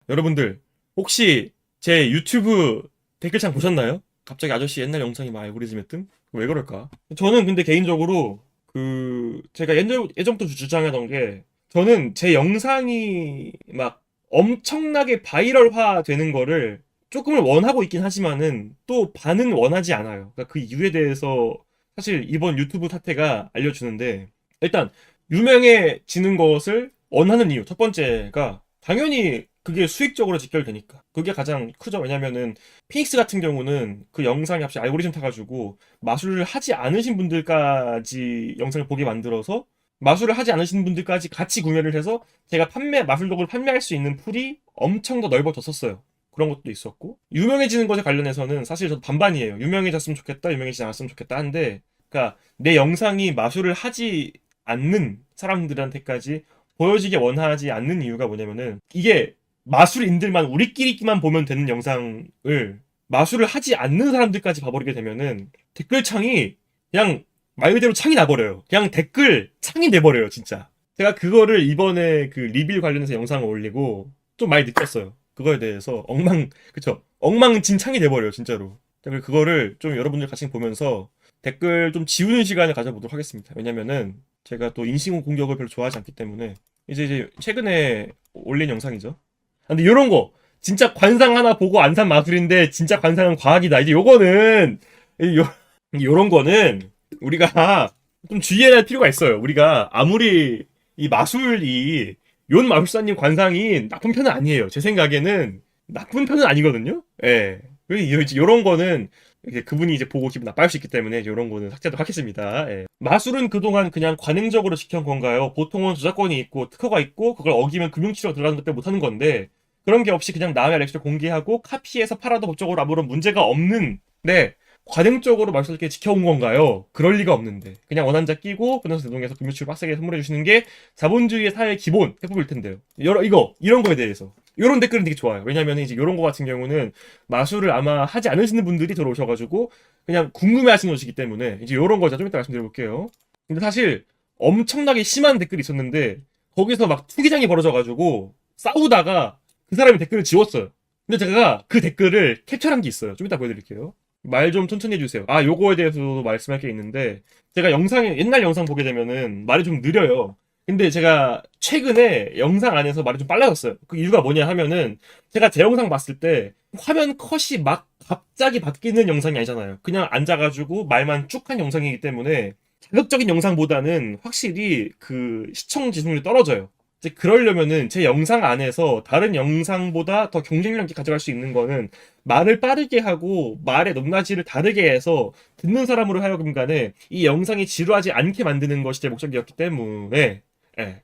여러분들, 혹시 제 유튜브 댓글창 보셨나요? 갑자기 아저씨 옛날 영상이 막 알고리즘에 뜸? 왜 그럴까? 저는 근데 개인적으로 제가 예전부터 주장하던 게 저는 제 영상이 막 엄청나게 바이럴화 되는 거를 조금은 원하고 있긴 하지만은 또 반은 원하지 않아요. 그러니까 그 이유에 대해서 사실 이번 유튜브 사태가 알려주는데 일단 유명해지는 것을 원하는 이유 첫 번째가 당연히 그게 수익적으로 직결되니까 그게 가장 크죠. 왜냐면은 피닉스 같은 경우는 그 영상이 갑자기 알고리즘 타가지고 마술을 하지 않으신 분들까지 영상을 보게 만들어서 마술을 하지 않으신 분들까지 같이 구매를 해서 제가 마술도구를 판매할 수 있는 풀이 엄청 더 넓어졌었어요. 그런 것도 있었고 유명해지는 것에 관련해서는 사실 저도 반반이에요. 유명해졌으면 좋겠다, 유명해지지 않았으면 좋겠다 한데 그러니까 내 영상이 마술을 하지 않는 사람들한테까지 보여지게 원하지 않는 이유가 뭐냐면은 이게 마술인들만 우리끼리만 보면 되는 영상을 마술을 하지 않는 사람들까지 봐버리게 되면은 댓글창이 그냥 말 그대로 창이 나버려요. 그냥 댓글 창이 돼버려요, 진짜. 제가 그거를 이번에 그 리빌 관련해서 영상을 올리고 좀 많이 느꼈어요. 그거에 대해서 그쵸? 엉망진창이 돼버려요, 진짜로. 그래서 그거를 좀 여러분들 같이 보면서 댓글 좀 지우는 시간을 가져보도록 하겠습니다. 왜냐면은 제가 또 인신 공격을 별로 좋아하지 않기 때문에 이제 최근에 올린 영상이죠. 근데 요런 거 진짜 관상 하나 보고 안 산 마술인데 진짜 관상은 과학이다. 이제 요거는 요 요런 거는 우리가 좀 주의해야 할 필요가 있어요. 우리가 아무리 이 마술이 연 마술사님 관상이 나쁜 편은 아니에요. 제 생각에는 나쁜 편은 아니거든요. 예. 이제 요런 거는 이제 그분이 이제 보고 기분 나빠할 수 있기 때문에 이런 거는 삭제하도록 하겠습니다. 예. 마술은 그동안 그냥 관행적으로 지켜온 건가요? 보통은 저작권이 있고 특허가 있고 그걸 어기면 금융치료 들어가는 것 때문에 못하는 건데 그런 게 없이 그냥 남의 렉처를 공개하고 카피해서 팔아도 법적으로 아무런 문제가 없는 네 관행적으로 마술사께 지켜온 건가요? 그럴 리가 없는데 그냥 원한자 끼고 그래서 대동해서 금융치료 빡세게 선물해 주시는 게 자본주의 사회의 기본 해법일 텐데요. 이런 거에 대해서 이런 댓글은 되게 좋아요. 왜냐면 이제 이런 거 같은 경우는 마술을 아마 하지 않으시는 분들이 들어오셔가지고 그냥 궁금해하시는 것이기 때문에 이제 이런 거 좀 이따 말씀드려볼게요. 근데 사실 엄청나게 심한 댓글이 있었는데 거기서 막 투기장이 벌어져가지고 싸우다가 그 사람이 댓글을 지웠어요. 근데 제가 그 댓글을 캡처한 게 있어요. 좀 이따 보여드릴게요. 말 좀 천천히 해주세요. 아, 요거에 대해서도 말씀할 게 있는데 제가 옛날 영상 보게 되면은 말이 좀 느려요. 근데 제가 최근에 영상 안에서 말이 좀 빨라졌어요. 그 이유가 뭐냐 하면은 제가 제 영상 봤을 때 화면 컷이 막 갑자기 바뀌는 영상이 아니잖아요. 그냥 앉아가지고 말만 쭉 한 영상이기 때문에 자극적인 영상보다는 확실히 그 시청 지속률이 떨어져요. 이제 그러려면은 제 영상 안에서 다른 영상보다 더 경쟁력 있게 가져갈 수 있는 거는 말을 빠르게 하고 말의 높낮이를 다르게 해서 듣는 사람으로 하여금 간에 이 영상이 지루하지 않게 만드는 것이 제 목적이었기 때문에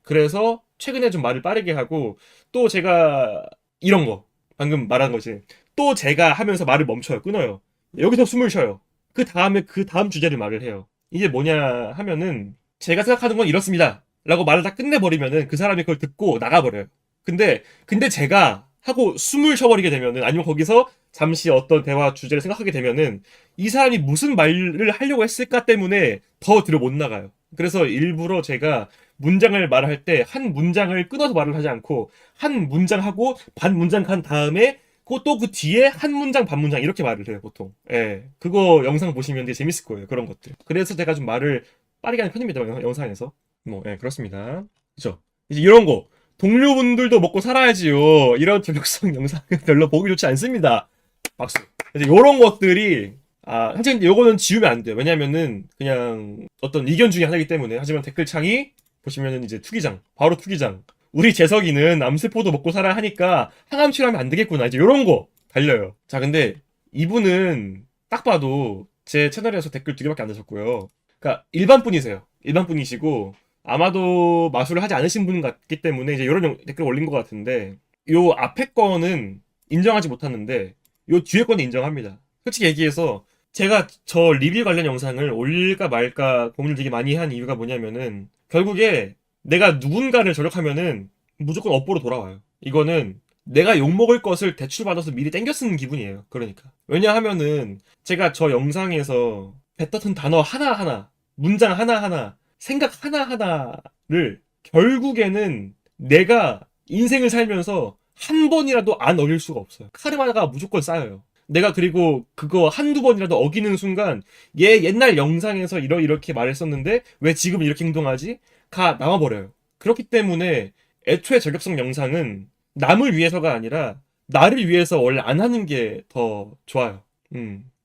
그래서 최근에 좀 말을 빠르게 하고 또 제가 이런 거 방금 말한 거지 또 제가 하면서 말을 멈춰요 끊어요 여기서 숨을 쉬어요 그 다음에 그 다음 주제를 말을 해요 이게 뭐냐 하면은 제가 생각하는 건 이렇습니다 라고 말을 다 끝내버리면은 그 사람이 그걸 듣고 나가버려요 근데 제가 하고 숨을 쉬어버리게 되면은 아니면 거기서 잠시 어떤 대화 주제를 생각하게 되면은 이 사람이 무슨 말을 하려고 했을까 때문에 더 뒤로 못 나가요 그래서 일부러 제가 문장을 말할 때 한 문장을 끊어서 말을 하지 않고 한 문장 하고 반 문장 한 다음에 또 그 뒤에 한 문장 반 문장 이렇게 말을 해요 보통. 예, 그거 영상 보시면 되게 재밌을 거예요 그런 것들. 그래서 제가 좀 말을 빠르게 하는 편입니다 영상에서. 뭐, 예, 그렇습니다. 그죠? 이제 이런 거 동료분들도 먹고 살아야지요. 이런 저격성 영상은 별로 보기 좋지 않습니다. 박수. 이제 이런 것들이 사실 요거는 지우면 안 돼요. 왜냐면은 그냥 어떤 의견 중에 하나이기 때문에. 하지만 댓글창이 보시면은 이제 투기장, 바로 투기장. 우리 재석이는 암세포도 먹고 살아야 하니까 항암 치료하면 안 되겠구나. 이제 요런 거 달려요. 자, 근데 이분은 딱 봐도 제 채널에서 댓글 2개밖에 안 다셨고요. 그러니까 일반 분이세요. 일반 분이시고 아마도 마술을 하지 않으신 분 같기 때문에 이제 이런 댓글 올린 것 같은데 요 앞에 거는 인정하지 못하는데 요 뒤에 거는 인정합니다. 솔직히 얘기해서 제가 저 리뷰 관련 영상을 올릴까 말까 고민을 되게 많이 한 이유가 뭐냐면은 결국에 내가 누군가를 저격하면은 무조건 업보로 돌아와요. 이거는 내가 욕먹을 것을 대출받아서 미리 땡겨 쓰는 기분이에요. 그러니까. 왜냐하면은 제가 저 영상에서 뱉었던 단어 하나하나, 문장 하나하나, 생각 하나하나를 결국에는 내가 인생을 살면서 한 번이라도 안 어길 수가 없어요. 카르마가 무조건 쌓여요. 내가 그리고 그거 한두 번이라도 어기는 순간 얘 옛날 영상에서 이렇게 말했었는데 왜 지금 이렇게 행동하지? 가 나와버려요. 그렇기 때문에 애초에 저격성 영상은 남을 위해서가 아니라 나를 위해서 원래 안 하는 게 더 좋아요.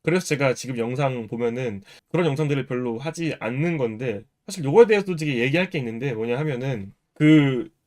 그래서 제가 지금 영상 보면은 그런 영상들을 별로 하지 않는 건데 사실 요거에 대해서도 되게 얘기할 게 있는데 뭐냐 하면은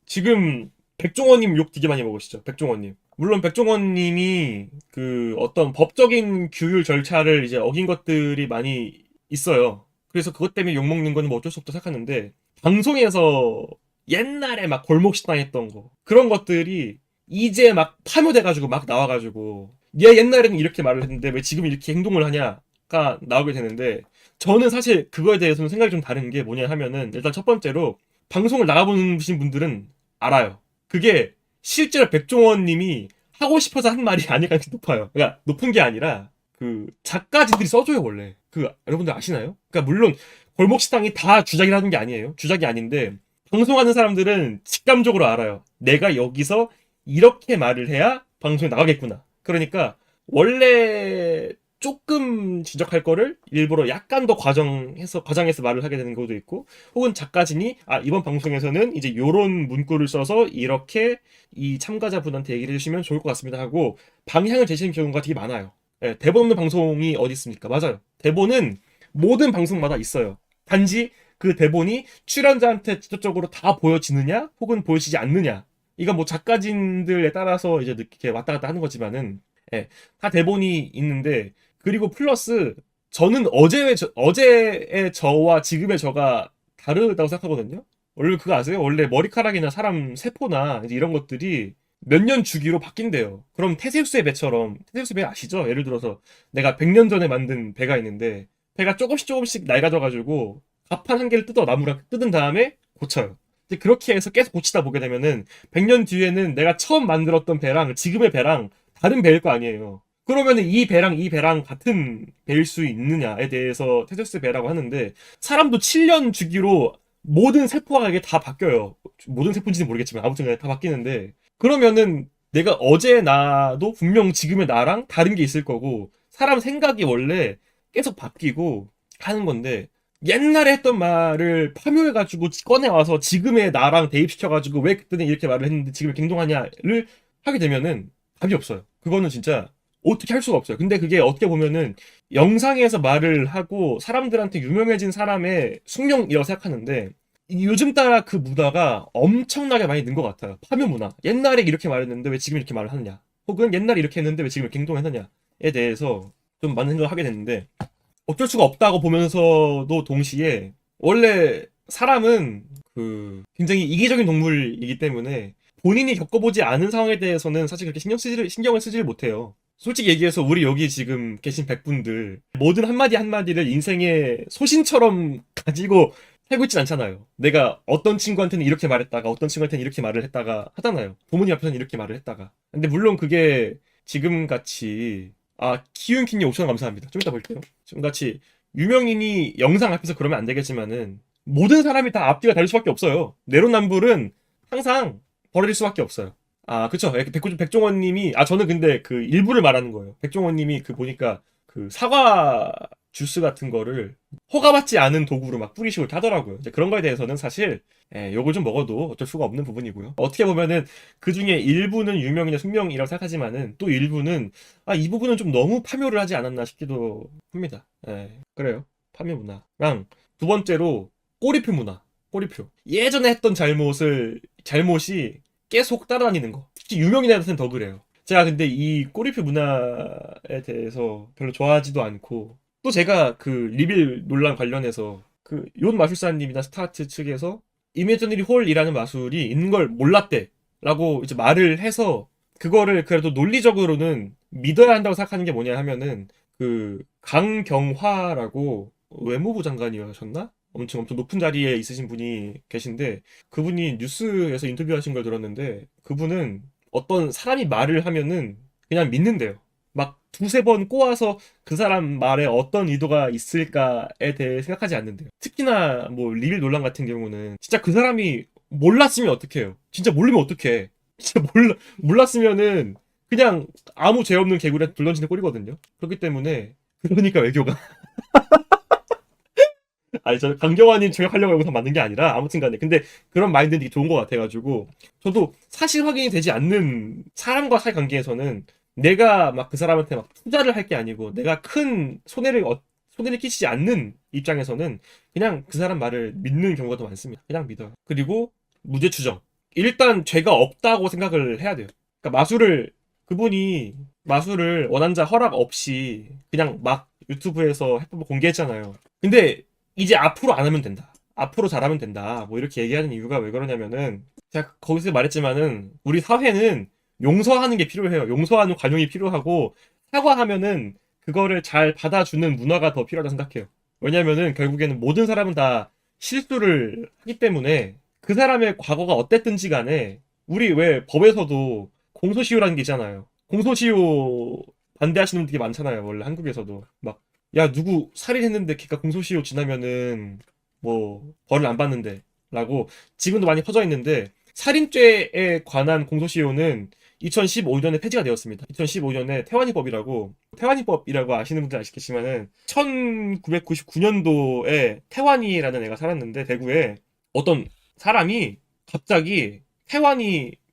지금 백종원님 욕 되게 많이 먹으시죠. 백종원님. 물론 백종원님이 그 어떤 법적인 규율 절차를 이제 어긴 것들이 많이 있어요. 그래서 그것 때문에 욕 먹는 건 뭐 어쩔 수 없다 생각하는데 방송에서 옛날에 막 골목식당 했던 거 그런 것들이 이제 막 파묘돼가지고 막 나와가지고 얘 옛날에는 이렇게 말을 했는데 왜 지금 이렇게 행동을 하냐가 나오게 되는데 저는 사실 그거에 대해서는 생각이 좀 다른 게 뭐냐 하면은 일단 첫 번째로 방송을 나가보신 분들은 알아요. 그게 실제로 백종원 님이 하고 싶어서 한 말이 아닐 가능성이 높아요. 그러니까 높은 게 아니라 그 작가진들이 써줘요 원래. 그 여러분들 아시나요? 그러니까 물론 골목식당이 다 주작이라는 게 아니에요. 주작이 아닌데 방송하는 사람들은 직감적으로 알아요. 내가 여기서 이렇게 말을 해야 방송에 나가겠구나. 그러니까 원래 조금 지적할 거를 일부러 약간 더 과장해서 말을 하게 되는 경우도 있고, 혹은 작가진이 이번 방송에서는 이제 요런 문구를 써서 이렇게 이 참가자분한테 얘기를 해주시면 좋을 것 같습니다 하고 방향을 제시하는 경우가 되게 많아요. 예, 대본 없는 방송이 어디 있습니까? 맞아요. 대본은 모든 방송마다 있어요. 단지 그 대본이 출연자한테 직접적으로 다 보여지느냐 혹은 보여지지 않느냐, 이건 뭐 작가진들에 따라서 이제 이렇게 왔다 갔다 하는 거지만은, 예, 다 대본이 있는데, 그리고 플러스 저는 어제의 저와 지금의 저가 다르다고 생각하거든요. 원래 그거 아세요? 원래 머리카락이나 사람 세포나 이제 이런 것들이 몇 년 주기로 바뀐대요. 그럼 테세우스의 배처럼, 테세우스 배 아시죠? 예를 들어서 내가 100년 전에 만든 배가 있는데 배가 조금씩 낡아져가지고 갑판 한 개를 나무랑 뜯은 다음에 고쳐요. 이제 그렇게 해서 계속 고치다 보게 되면은 100년 뒤에는 내가 처음 만들었던 배랑 지금의 배랑 다른 배일 거 아니에요. 그러면은 이 배랑 같은 배일 수 있느냐에 대해서 테세우스 배라고 하는데, 사람도 7년 주기로 모든 세포가 이게 다 바뀌어요. 모든 세포인지는 모르겠지만 아무튼 다 바뀌는데, 그러면은 내가 어제 나도 분명 지금의 나랑 다른 게 있을 거고, 사람 생각이 원래 계속 바뀌고 하는 건데, 옛날에 했던 말을 파묘해가지고 꺼내와서 지금의 나랑 대입시켜가지고 왜 그때는 이렇게 말을 했는데 지금 행동하냐를 하게 되면은 답이 없어요. 그거는 진짜 어떻게 할 수가 없어요. 근데 그게 어떻게 보면은 영상에서 말을 하고 사람들한테 유명해진 사람의 숙명이라고 생각하는데, 요즘 따라 그 문화가 엄청나게 많이 는 것 같아요. 파묘 문화. 옛날에 이렇게 말했는데 왜 지금 이렇게 말을 하느냐. 혹은 옛날에 이렇게 했는데 왜 지금 이렇게 행동했느냐에 대해서 좀 많은 생각을 하게 됐는데, 어쩔 수가 없다고 보면서도 동시에 원래 사람은 굉장히 이기적인 동물이기 때문에 본인이 겪어보지 않은 상황에 대해서는 사실 그렇게 신경을 쓰지를 못해요. 솔직히 얘기해서 우리 여기 지금 계신 백분들 모든 한마디 한마디를 인생의 소신처럼 가지고 살고 있진 않잖아요. 내가 어떤 친구한테는 이렇게 말했다가 어떤 친구한테는 이렇게 말을 했다가 하잖아요. 부모님 앞에서는 이렇게 말을 했다가. 근데 물론 그게 지금 같이 키윤키님 5,000원 감사합니다. 좀 이따 볼게요. 지금같이 유명인이 영상 앞에서 그러면 안 되겠지만은 모든 사람이 다 앞뒤가 다를 수밖에 없어요. 내로남불은 항상 벌어질 수밖에 없어요. 그쵸. 백종원님이, 저는 근데 그 일부를 말하는 거예요. 백종원님이 보니까 그 사과 주스 같은 거를 허가받지 않은 도구로 막 뿌리시고 이렇게 하더라고요. 이제 그런 거에 대해서는 사실 욕을 좀 먹어도 어쩔 수가 없는 부분이고요. 어떻게 보면은 그 중에 일부는 유명인의 숙명이라고 생각하지만은 또 일부는 이 부분은 좀 너무 파묘를 하지 않았나 싶기도 합니다. 그래요. 파묘 문화랑 두 번째로 꼬리표 문화. 꼬리표. 예전에 했던 잘못이 계속 따라다니는 거. 특히 유명인한테는 더 그래요. 제가 근데 이 꼬리표 문화에 대해서 별로 좋아하지도 않고, 또 제가 그 리빌 논란 관련해서 그 욤 마술사님이나 스타트 측에서 이미지너리 홀이라는 마술이 있는 걸 몰랐대 라고 이제 말을 해서, 그거를 그래도 논리적으로는 믿어야 한다고 생각하는 게 뭐냐 하면은, 그 강경화라고 외무부 장관이셨나? 엄청 높은 자리에 있으신 분이 계신데, 그분이 뉴스에서 인터뷰하신 걸 들었는데, 그분은 어떤 사람이 말을 하면은 그냥 믿는데요. 막 두세 번 꼬아서 그 사람 말에 어떤 의도가 있을까에 대해 생각하지 않는데요. 특히나 뭐 리빌 논란 같은 경우는 진짜 그 사람이 몰랐으면 어떡해요. 진짜 모르면 어떡해. 진짜 몰랐으면은 그냥 아무 죄 없는 개구리한테 불 던지는 꼴이거든요. 그렇기 때문에 그러니까 외교가 아니 저 강경환님 저격하려고 영상 만든 게 아니라 아무튼 간에 근데 그런 마인드는 되게 좋은 것 같아가지고 저도 사실 확인이 되지 않는 사람과 사이 관계에서는 내가 막 그 사람한테 막 투자를 할 게 아니고 내가 큰 손해를 끼치지 않는 입장에서는 그냥 그 사람 말을 믿는 경우가 더 많습니다. 그냥 믿어요. 그리고 무죄 추정. 일단 죄가 없다고 생각을 해야 돼요. 그러니까 그분이 마술을 원한자 허락 없이 그냥 막 유튜브에서 해법을 공개했잖아요. 근데 이제 앞으로 안 하면 된다. 앞으로 잘하면 된다. 뭐 이렇게 얘기하는 이유가 왜 그러냐면은 제가 거기서 말했지만은 우리 사회는 용서하는 게 필요해요. 용서하는 관용이 필요하고 사과하면은 그거를 잘 받아주는 문화가 더 필요하다 생각해요. 왜냐면은 결국에는 모든 사람은 다 실수를 하기 때문에 그 사람의 과거가 어땠든지 간에 우리 왜 법에서도 공소시효라는 게 있잖아요. 공소시효 반대하시는 분들이 많잖아요. 원래 한국에서도 막 야 누구 살인했는데 걔가 공소시효 지나면은 뭐 벌을 안 받는데 라고 지금도 많이 퍼져 있는데 살인죄에 관한 공소시효는 2015년에 폐지가 되었습니다. 2015년에 태완이법이라고 아시는 분들 아시겠지만은 1999년도에 태완이라는 애가 살았는데 대구에 어떤 사람이 갑자기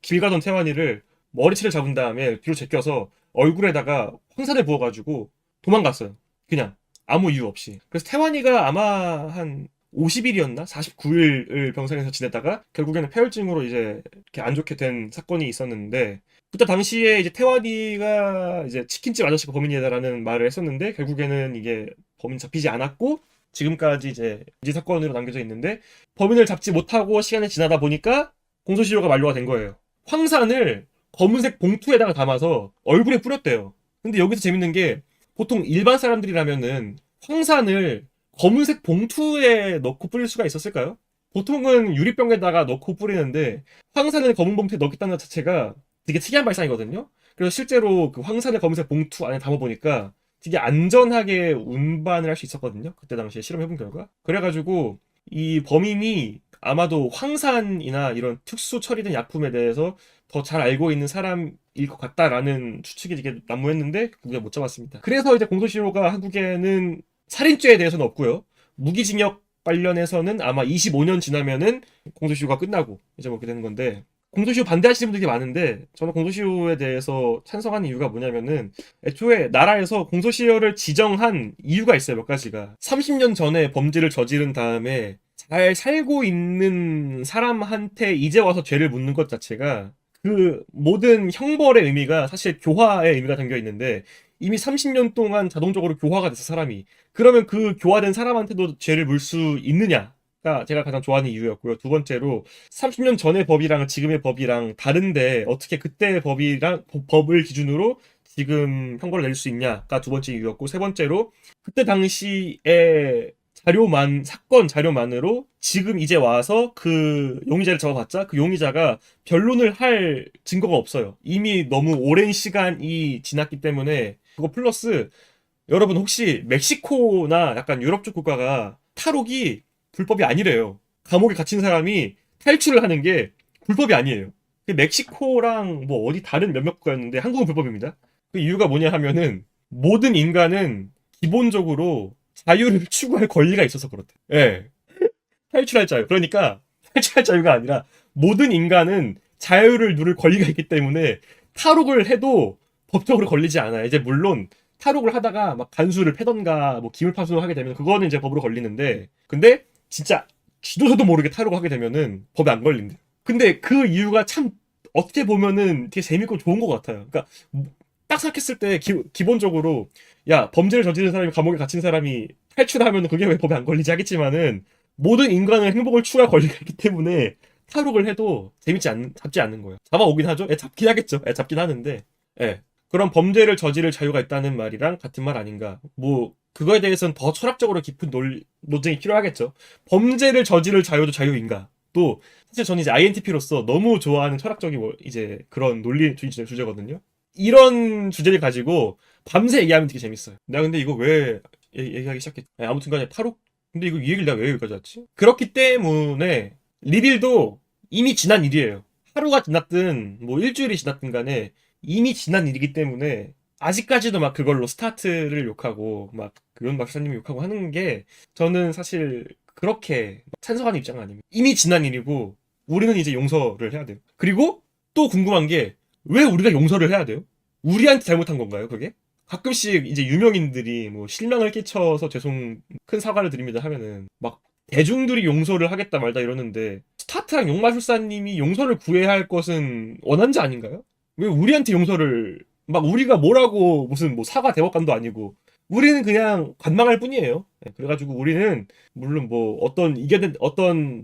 길 가던 태완이를 머리채를 잡은 다음에 뒤로 제껴서 얼굴에다가 황산을 부어가지고 도망갔어요. 그냥 아무 이유 없이. 그래서 태완이가 아마 한 50일이었나? 49일을 병상에서 지냈다가 결국에는 폐혈증으로 이제 이렇게 안 좋게 된 사건이 있었는데 그때 당시에 이제 태완이가 이제 치킨집 아저씨가 범인이다라는 말을 했었는데 결국에는 이게 범인 잡히지 않았고 지금까지 이제 인지 사건으로 남겨져 있는데 범인을 잡지 못하고 시간이 지나다 보니까 공소시효가 만료가 된 거예요. 황산을 검은색 봉투에다가 담아서 얼굴에 뿌렸대요. 근데 여기서 재밌는 게 보통 일반 사람들이라면은 황산을 검은색 봉투에 넣고 뿌릴 수가 있었을까요? 보통은 유리병에다가 넣고 뿌리는데 황산을 검은 봉투에 넣겠다는 것 자체가 되게 특이한 발상이거든요. 그래서 실제로 그 황산을 검은색 봉투 안에 담아보니까 되게 안전하게 운반을 할 수 있었거든요. 그때 당시에 실험해본 결과. 그래가지고 이 범인이 아마도 황산이나 이런 특수 처리된 약품에 대해서 더 잘 알고 있는 사람일 것 같다라는 추측이 되게 난무했는데 그게 못 잡았습니다. 그래서 이제 공소시효가 한국에는 살인죄에 대해서는 없고요. 무기징역 관련해서는 아마 25년 지나면은 공소시효가 끝나고 이제 먹게 되는 건데 공소시효 반대하시는 분들이 많은데 저는 공소시효에 대해서 찬성하는 이유가 뭐냐면은 애초에 나라에서 공소시효를 지정한 이유가 있어요. 몇 가지가. 30년 전에 범죄를 저지른 다음에 잘 살고 있는 사람한테 이제 와서 죄를 묻는 것 자체가 그 모든 형벌의 의미가 사실 교화의 의미가 담겨 있는데 이미 30년 동안 자동적으로 교화가 돼서 사람이 그러면 그 교화된 사람한테도 죄를 물 수 있느냐가 제가 가장 좋아하는 이유였고요. 두 번째로 30년 전의 법이랑 지금의 법이랑 다른데 어떻게 그때의 법을 기준으로 지금 형벌을 내릴 수 있냐가 두 번째 이유였고 세 번째로 그때 당시에 사건 자료만으로 지금 이제 와서 그 용의자를 잡아봤자 그 용의자가 변론을 할 증거가 없어요. 이미 너무 오랜 시간이 지났기 때문에 그거 플러스 여러분 혹시 멕시코나 약간 유럽 쪽 국가가 탈옥이 불법이 아니래요. 감옥에 갇힌 사람이 탈출을 하는 게 불법이 아니에요. 그 멕시코랑 뭐 어디 다른 몇몇 국가였는데 한국은 불법입니다. 그 이유가 뭐냐 하면은 모든 인간은 기본적으로 자유를 추구할 권리가 있어서 그렇대. 예. 탈출할 자유. 그러니까 탈출할 자유가 아니라 모든 인간은 자유를 누릴 권리가 있기 때문에 탈옥을 해도 법적으로 걸리지 않아요. 이제 물론 탈옥을 하다가 막 간수를 패던가 뭐 기물파손을 하게 되면 그거는 이제 법으로 걸리는데 근데 진짜 지도서도 모르게 탈옥을 하게 되면은 법에 안 걸린대요. 근데 그 이유가 참 어떻게 보면은 되게 재밌고 좋은 것 같아요. 그러니까 딱 생각했을 때 기본적으로 야 범죄를 저지른 사람이 감옥에 갇힌 사람이 탈출하면 그게 왜 법에 안 걸리지 하겠지만은 모든 인간은 행복을 추구할 권리가 있기 때문에 탈옥을 해도 잡지 않는 거예요. 잡아오긴 하죠. 잡긴 하겠죠. 잡긴 하는데 예. 그런 범죄를 저지를 자유가 있다는 말이랑 같은 말 아닌가. 뭐 그거에 대해서는 더 철학적으로 깊은 논쟁이 필요하겠죠. 범죄를 저지를 자유도 자유인가? 또 사실 저는 이제 INTP로서 너무 좋아하는 철학적인 이제 그런 논리 주제거든요. 이런 주제를 가지고 밤새 얘기하면 되게 재밌어요. 내가 근데 이거 왜 얘기하기 시작했지? 아무튼 간에 탈옥? 근데 이거 이 얘기를 내가 왜 여기까지 왔지? 그렇기 때문에 리빌도 이미 지난 일이에요. 하루가 지났든 뭐 일주일이 지났든 간에 이미 지난 일이기 때문에 아직까지도 막 그걸로 스타트를 욕하고 막 그런 박사님이 욕하고 하는 게 저는 사실 그렇게 찬성하는 입장은 아닙니다. 이미 지난 일이고 우리는 이제 용서를 해야 돼요. 그리고 또 궁금한 게 왜 우리가 용서를 해야 돼요? 우리한테 잘못한 건가요, 그게? 가끔씩 이제 유명인들이 뭐 실망을 끼쳐서 큰 사과를 드립니다 하면은 막 대중들이 용서를 하겠다 말다 이러는데 스타트랑 용마술사님이 용서를 구해야 할 것은 원한자 아닌가요? 왜 우리한테 용서를 막 우리가 뭐라고 무슨 뭐 사과 대법관도 아니고 우리는 그냥 관망할 뿐이에요. 네, 그래가지고 우리는 물론 뭐 어떤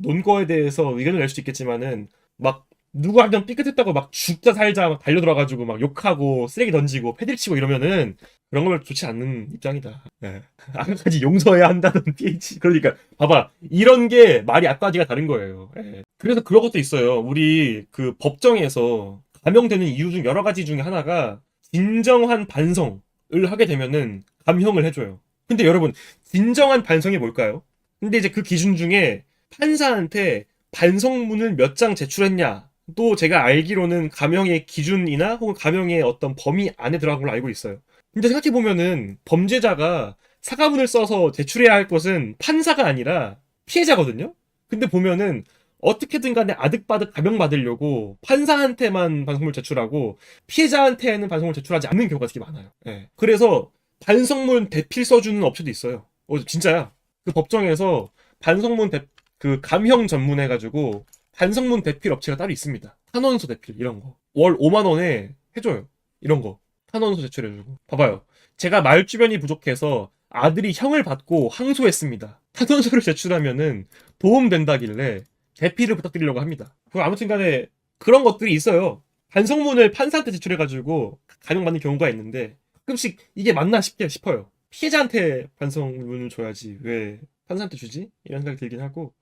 논거에 대해서 의견을 낼 수도 있겠지만은 막 누구 한 명 삐끗했다고 막 죽자 살자 막 달려들어가지고 막 욕하고 쓰레기 던지고 패들치고 이러면은 그런 걸 좋지 않는 입장이다. 예. 아까까지 용서해야 한다는 PH. 그러니까 봐봐 이런 게 말이 앞까지가 다른 거예요. 예. 그래서 그런 것도 있어요. 우리 그 법정에서 감형되는 이유 중 여러 가지 중에 하나가 진정한 반성을 하게 되면은 감형을 해줘요. 근데 여러분 진정한 반성이 뭘까요? 근데 이제 그 기준 중에 판사한테 반성문을 몇 장 제출했냐 또 제가 알기로는 감형의 기준이나 혹은 감형의 어떤 범위 안에 들어간 걸로 알고 있어요. 근데 생각해보면은 범죄자가 사과문을 써서 제출해야 할 것은 판사가 아니라 피해자거든요? 근데 보면은 어떻게든 간에 아득바득 감형받으려고 판사한테만 반성문을 제출하고 피해자한테는 반성문을 제출하지 않는 경우가 되게 많아요. 예. 그래서 반성문 대필 써주는 업체도 있어요. 진짜야. 그 법정에서 반성문 그 감형 전문해가지고 반성문 대필 업체가 따로 있습니다. 탄원서 대필 이런 거. 월 5만 원에 해줘요. 이런 거. 탄원서 제출해주고. 봐봐요. 제가 말주변이 부족해서 아들이 형을 받고 항소했습니다. 탄원서를 제출하면은 도움된다길래 대필을 부탁드리려고 합니다. 아무튼 간에 그런 것들이 있어요. 반성문을 판사한테 제출해가지고 감형받는 경우가 있는데 가끔씩 이게 맞나 싶어요. 피해자한테 반성문을 줘야지 왜 판사한테 주지? 이런 생각이 들긴 하고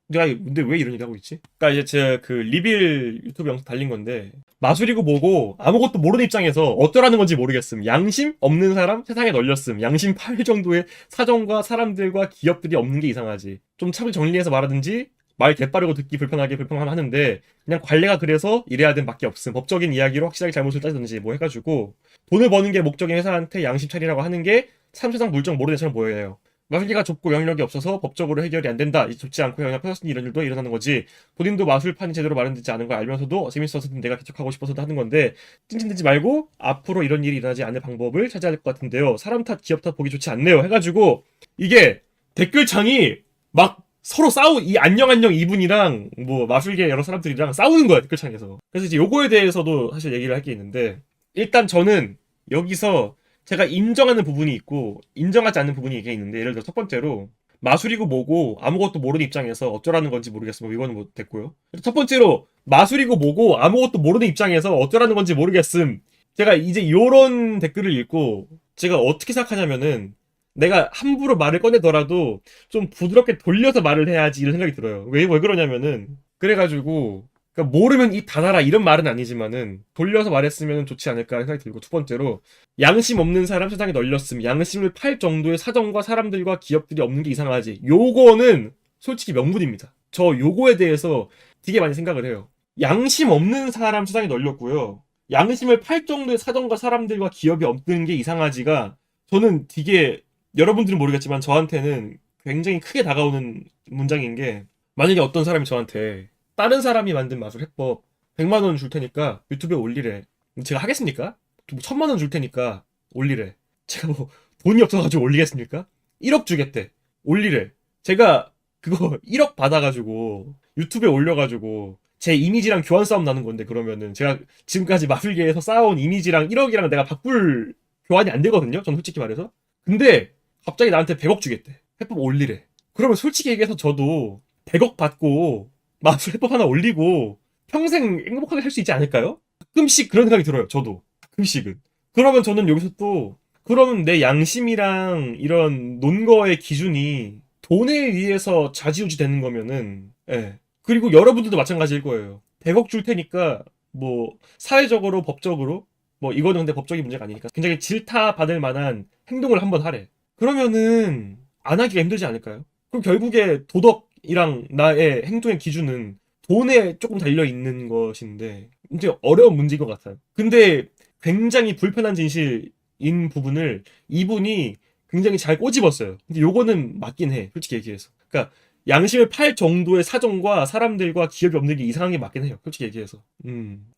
내가 근데 왜 이런 얘기 하고 있지? 그러니까 이제 제가 그 리빌 유튜브 영상 달린 건데 마술이고 뭐고 아무것도 모르는 입장에서 어쩌라는 건지 모르겠음. 양심 없는 사람 세상에 널렸음. 양심 팔 정도의 사정과 사람들과 기업들이 없는 게 이상하지. 좀 차분히 정리해서 말하든지 말 개빠르고 듣기 불편하게 불평하면 하는데 그냥 관례가 그래서 이래야 된 밖에 없음. 법적인 이야기로 확실하게 잘못을 따지든지 뭐 해가지고 돈을 버는 게 목적인 회사한테 양심 차리라고 하는 게 참 세상 물정 모르는 애처럼 보여요. 마술기가 좁고 영향력이 없어서 법적으로 해결이 안 된다. 좋지 않고 영향 퍼졌으니 이런 일도 일어나는 거지. 본인도 마술판이 제대로 마련되지 않은 걸 알면서도 재밌어서든 내가 개척하고 싶어서도 하는 건데 찡찡대지 말고 앞으로 이런 일이 일어나지 않을 방법을 찾아야 될 것 같은데요. 사람 탓, 기업 탓 보기 좋지 않네요. 해가지고 이게 댓글창이 막 서로 이 안녕 이분이랑 뭐 마술계 여러 사람들이랑 싸우는 거야 댓글창에서. 그래서 이제 요거에 대해서도 사실 얘기를 할 게 있는데 일단 저는 여기서 제가 인정하는 부분이 있고 인정하지 않는 부분이 게 있는데 예를 들어 첫 번째로 마술이고 뭐고 아무것도 모르는 입장에서 어쩌라는 건지 모르겠음. 뭐 이거는 뭐 됐고요. 첫 번째로 마술이고 뭐고 아무것도 모르는 입장에서 어쩌라는 건지 모르겠음. 제가 이제 요런 댓글을 읽고 제가 어떻게 생각하냐면은 내가 함부로 말을 꺼내더라도 좀 부드럽게 돌려서 말을 해야지 이런 생각이 들어요. 왜 그러냐면은 그래가지고 그러니까 모르면 입 닫아라 이런 말은 아니지만은 돌려서 말했으면 좋지 않을까 생각이 들고 두 번째로 양심 없는 사람 세상에 널렸음. 양심을 팔 정도의 사정과 사람들과 기업들이 없는 게 이상하지. 요거는 솔직히 명분입니다. 저 요거에 대해서 되게 많이 생각을 해요. 양심 없는 사람 세상에 널렸고요. 양심을 팔 정도의 사정과 사람들과 기업이 없는 게 이상하지가 저는 되게 여러분들은 모르겠지만 저한테는 굉장히 크게 다가오는 문장인 게 만약에 어떤 사람이 저한테 다른 사람이 만든 마술 해법 100만 원 줄 테니까 유튜브에 올리래. 제가 하겠습니까? 뭐 1000만 원 줄 테니까 올리래. 제가 뭐 돈이 없어가지고 올리겠습니까? 1억 주겠대. 올리래. 제가 그거 1억 받아가지고 유튜브에 올려가지고 제 이미지랑 교환 싸움 나는 건데 그러면은 제가 지금까지 마술계에서 쌓아온 이미지랑 1억이랑 내가 바꿀 교환이 안 되거든요. 전 솔직히 말해서. 근데 갑자기 나한테 100억 주겠대. 해법 올리래. 그러면 솔직히 얘기해서 저도 100억 받고 마술 해법 하나 올리고 평생 행복하게 살 수 있지 않을까요? 가끔씩 그런 생각이 들어요. 저도. 가끔씩은. 그러면 저는 여기서 또 그러면 내 양심이랑 이런 논거의 기준이 돈에 의해서 좌지우지 되는 거면은 예. 그리고 여러분들도 마찬가지일 거예요. 100억 줄 테니까 뭐 사회적으로 법적으로 뭐 이거는 근데 법적인 문제가 아니니까 굉장히 질타받을 만한 행동을 한번 하래. 그러면은 안 하기가 힘들지 않을까요? 그럼 결국에 도덕이랑 나의 행동의 기준은 돈에 조금 달려 있는 것인데 이제 어려운 문제인 것 같아요. 근데 굉장히 불편한 진실인 부분을 이분이 굉장히 잘 꼬집었어요. 근데 요거는 맞긴 해. 솔직히 얘기해서. 그러니까 양심을 팔 정도의 사정과 사람들과 기업이 없는 게 이상한 게 맞긴 해요. 솔직히 얘기해서.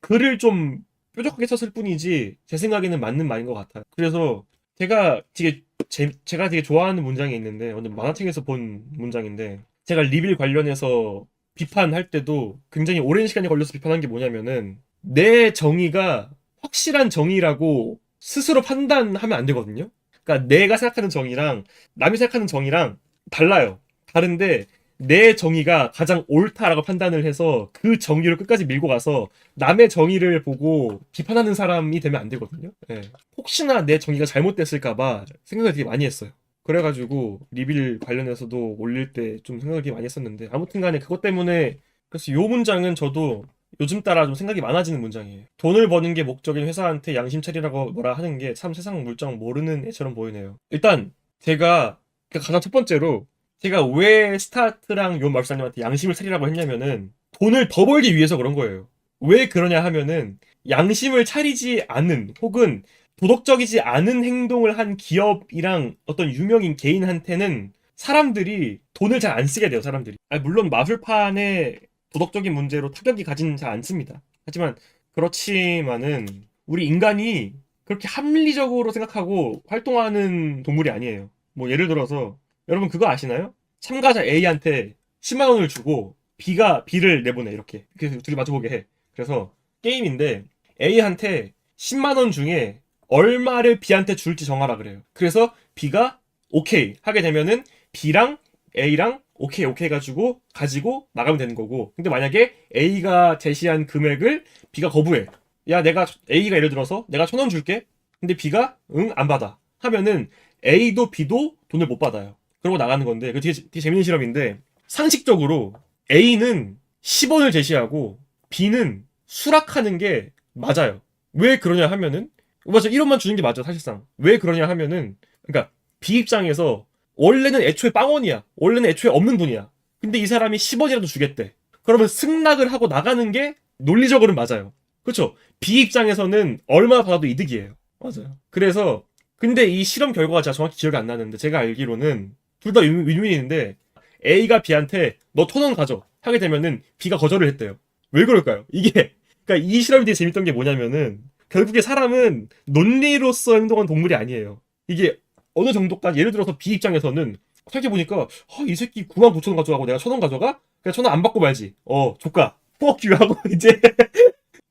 글을 좀 뾰족하게 썼을 뿐이지 제 생각에는 맞는 말인 것 같아요. 그래서 제가 되게 좋아하는 문장이 있는데 어느 만화책에서 본 문장인데 제가 리빌 관련해서 비판할 때도 굉장히 오랜 시간이 걸려서 비판한 게 뭐냐면은 내 정의가 확실한 정의라고 스스로 판단하면 안 되거든요. 그러니까 내가 생각하는 정의랑 남이 생각하는 정의랑 달라요. 다른데 내 정의가 가장 옳다라고 판단을 해서 그 정의를 끝까지 밀고 가서 남의 정의를 보고 비판하는 사람이 되면 안 되거든요. 예. 혹시나 내 정의가 잘못됐을까봐 생각을 되게 많이 했어요. 그래가지고 리빌 관련해서도 올릴 때 좀 생각을 되게 많이 했었는데 아무튼 간에 그것 때문에 그래서 요 문장은 저도 요즘 따라 좀 생각이 많아지는 문장이에요. 돈을 버는 게 목적인 회사한테 양심 차리라고 뭐라 하는 게 참 세상 물정 모르는 애처럼 보이네요. 일단 제가 가장 첫 번째로 제가 왜 스타트랑 요 마술사님한테 양심을 차리라고 했냐면은 돈을 더 벌기 위해서 그런 거예요. 왜 그러냐 하면은 양심을 차리지 않은 혹은 도덕적이지 않은 행동을 한 기업이랑 어떤 유명인 개인한테는 사람들이 돈을 잘 안 쓰게 돼요, 사람들이. 물론 마술판에 도덕적인 문제로 타격이 가지는 잘 않습니다. 하지만 그렇지만은 우리 인간이 그렇게 합리적으로 생각하고 활동하는 동물이 아니에요. 뭐 예를 들어서 여러분 그거 아시나요? 참가자 A한테 10만 원을 주고 B를 내보내 이렇게. 그래서 둘이 마주보게 해. 그래서 게임인데 A한테 10만 원 중에 얼마를 B한테 줄지 정하라 그래요. 그래서 B가 오케이 하게 되면은 B랑 A랑 오케이 가지고 나가면 되는 거고. 근데 만약에 A가 제시한 금액을 B가 거부해. 야, A가 예를 들어서 내가 1,000원 줄게. 근데 B가 응, 안 받아. 하면은 A도 B도 돈을 못 받아요. 그러고 나가는 건데, 그 되게 재밌는 실험인데, 상식적으로 A는 10원을 제시하고 B는 수락하는 게 맞아요. 왜 그러냐 하면은, 맞아, 1원만 주는 게 맞아, 사실상. 왜 그러냐 하면은, 그러니까 B 입장에서 원래는 애초에 빵원이야. 원래는 애초에 없는 돈이야. 근데 이 사람이 10원이라도 주겠대. 그러면 승낙을 하고 나가는 게 논리적으로는 맞아요. 그렇죠? B 입장에서는 얼마 받아도 이득이에요. 맞아요. 그래서 근데 이 실험 결과가 제가 정확히 기억이 안 나는데 제가 알기로는 둘 다 윈윈인데 A가 B한테 너 1,000원 가져 하게 되면은 B가 거절을 했대요. 왜 그럴까요? 그러니까 이 실험이 되게 재밌던 게 뭐냐면은 결국에 사람은 논리로서 행동한 동물이 아니에요. 이게 어느 정도까지 예를 들어서 B 입장에서는 생각해보니까 이 새끼 99,000원 가져가고 내가 1,000원 가져가? 그냥 1,000원 안 받고 말지. 조까. fuck you 하고 이제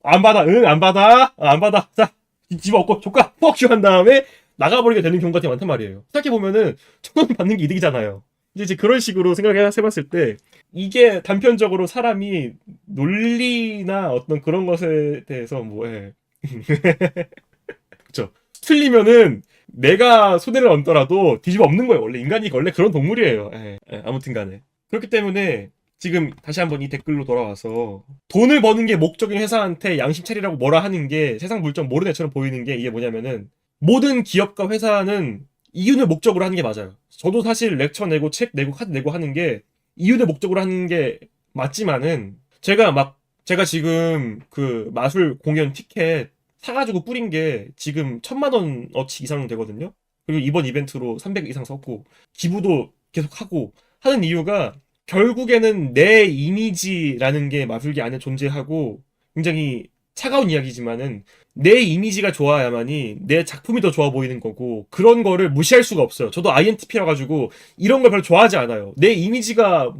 안 받아. 응, 안 받아. 안 받아. 자, 집어먹고 조까. fuck you 한 다음에 나가버리게 되는 경우가 되게 많단 말이에요. 생각해보면은 1,000원 받는 게 이득이잖아요. 이제 그런 식으로 생각해봤을 때 이게 단편적으로 사람이 논리나 어떤 그런 것에 대해서 그쵸. 틀리면은 내가 손해를 얹더라도 뒤집어 엎는 거예요. 원래 그런 동물이에요. 아무튼 간에. 그렇기 때문에 지금 다시 한번 이 댓글로 돌아와서 돈을 버는 게 목적인 회사한테 양심 차리라고 뭐라 하는 게 세상 물정 모르는 애처럼 보이는 게 이게 뭐냐면은 모든 기업과 회사는 이윤을 목적으로 하는 게 맞아요. 저도 사실 렉처 내고 책 내고 카드 내고 하는 게 이윤을 목적으로 하는 게 맞지만은 제가 지금 그 마술 공연 티켓 사가지고 뿌린 게 지금 1,000만 원어치 이상 되거든요. 그리고 이번 이벤트로 300 이상 썼고 기부도 계속 하고 하는 이유가 결국에는 내 이미지라는 게 마술기 안에 존재하고 굉장히 차가운 이야기지만은 내 이미지가 좋아야만이 내 작품이 더 좋아 보이는 거고 그런 거를 무시할 수가 없어요. 저도 INTP라 가지고 이런 걸 별로 좋아하지 않아요. 내 이미지가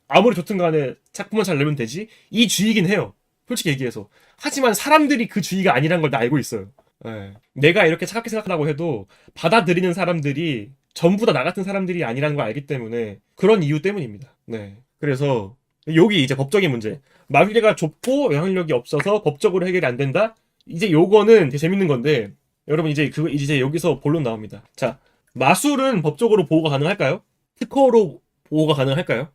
아무리 좋든 간에 작품만 잘 내면 되지? 이 주의긴 해요. 솔직히 얘기해서. 하지만 사람들이 그 주의가 아니란 걸 다 알고 있어요. 예. 내가 이렇게 차갑게 생각한다고 해도 받아들이는 사람들이 전부 다 나 같은 사람들이 아니라는 걸 알기 때문에 그런 이유 때문입니다. 네. 그래서 여기 이제 법적인 문제. 마비례가 좁고 영향력이 없어서 법적으로 해결이 안 된다? 이제 요거는 되게 재밌는 건데 여러분 이제 여기서 본론 나옵니다. 자, 마술은 법적으로 보호가 가능할까요? 특허로 보호가 가능할까요?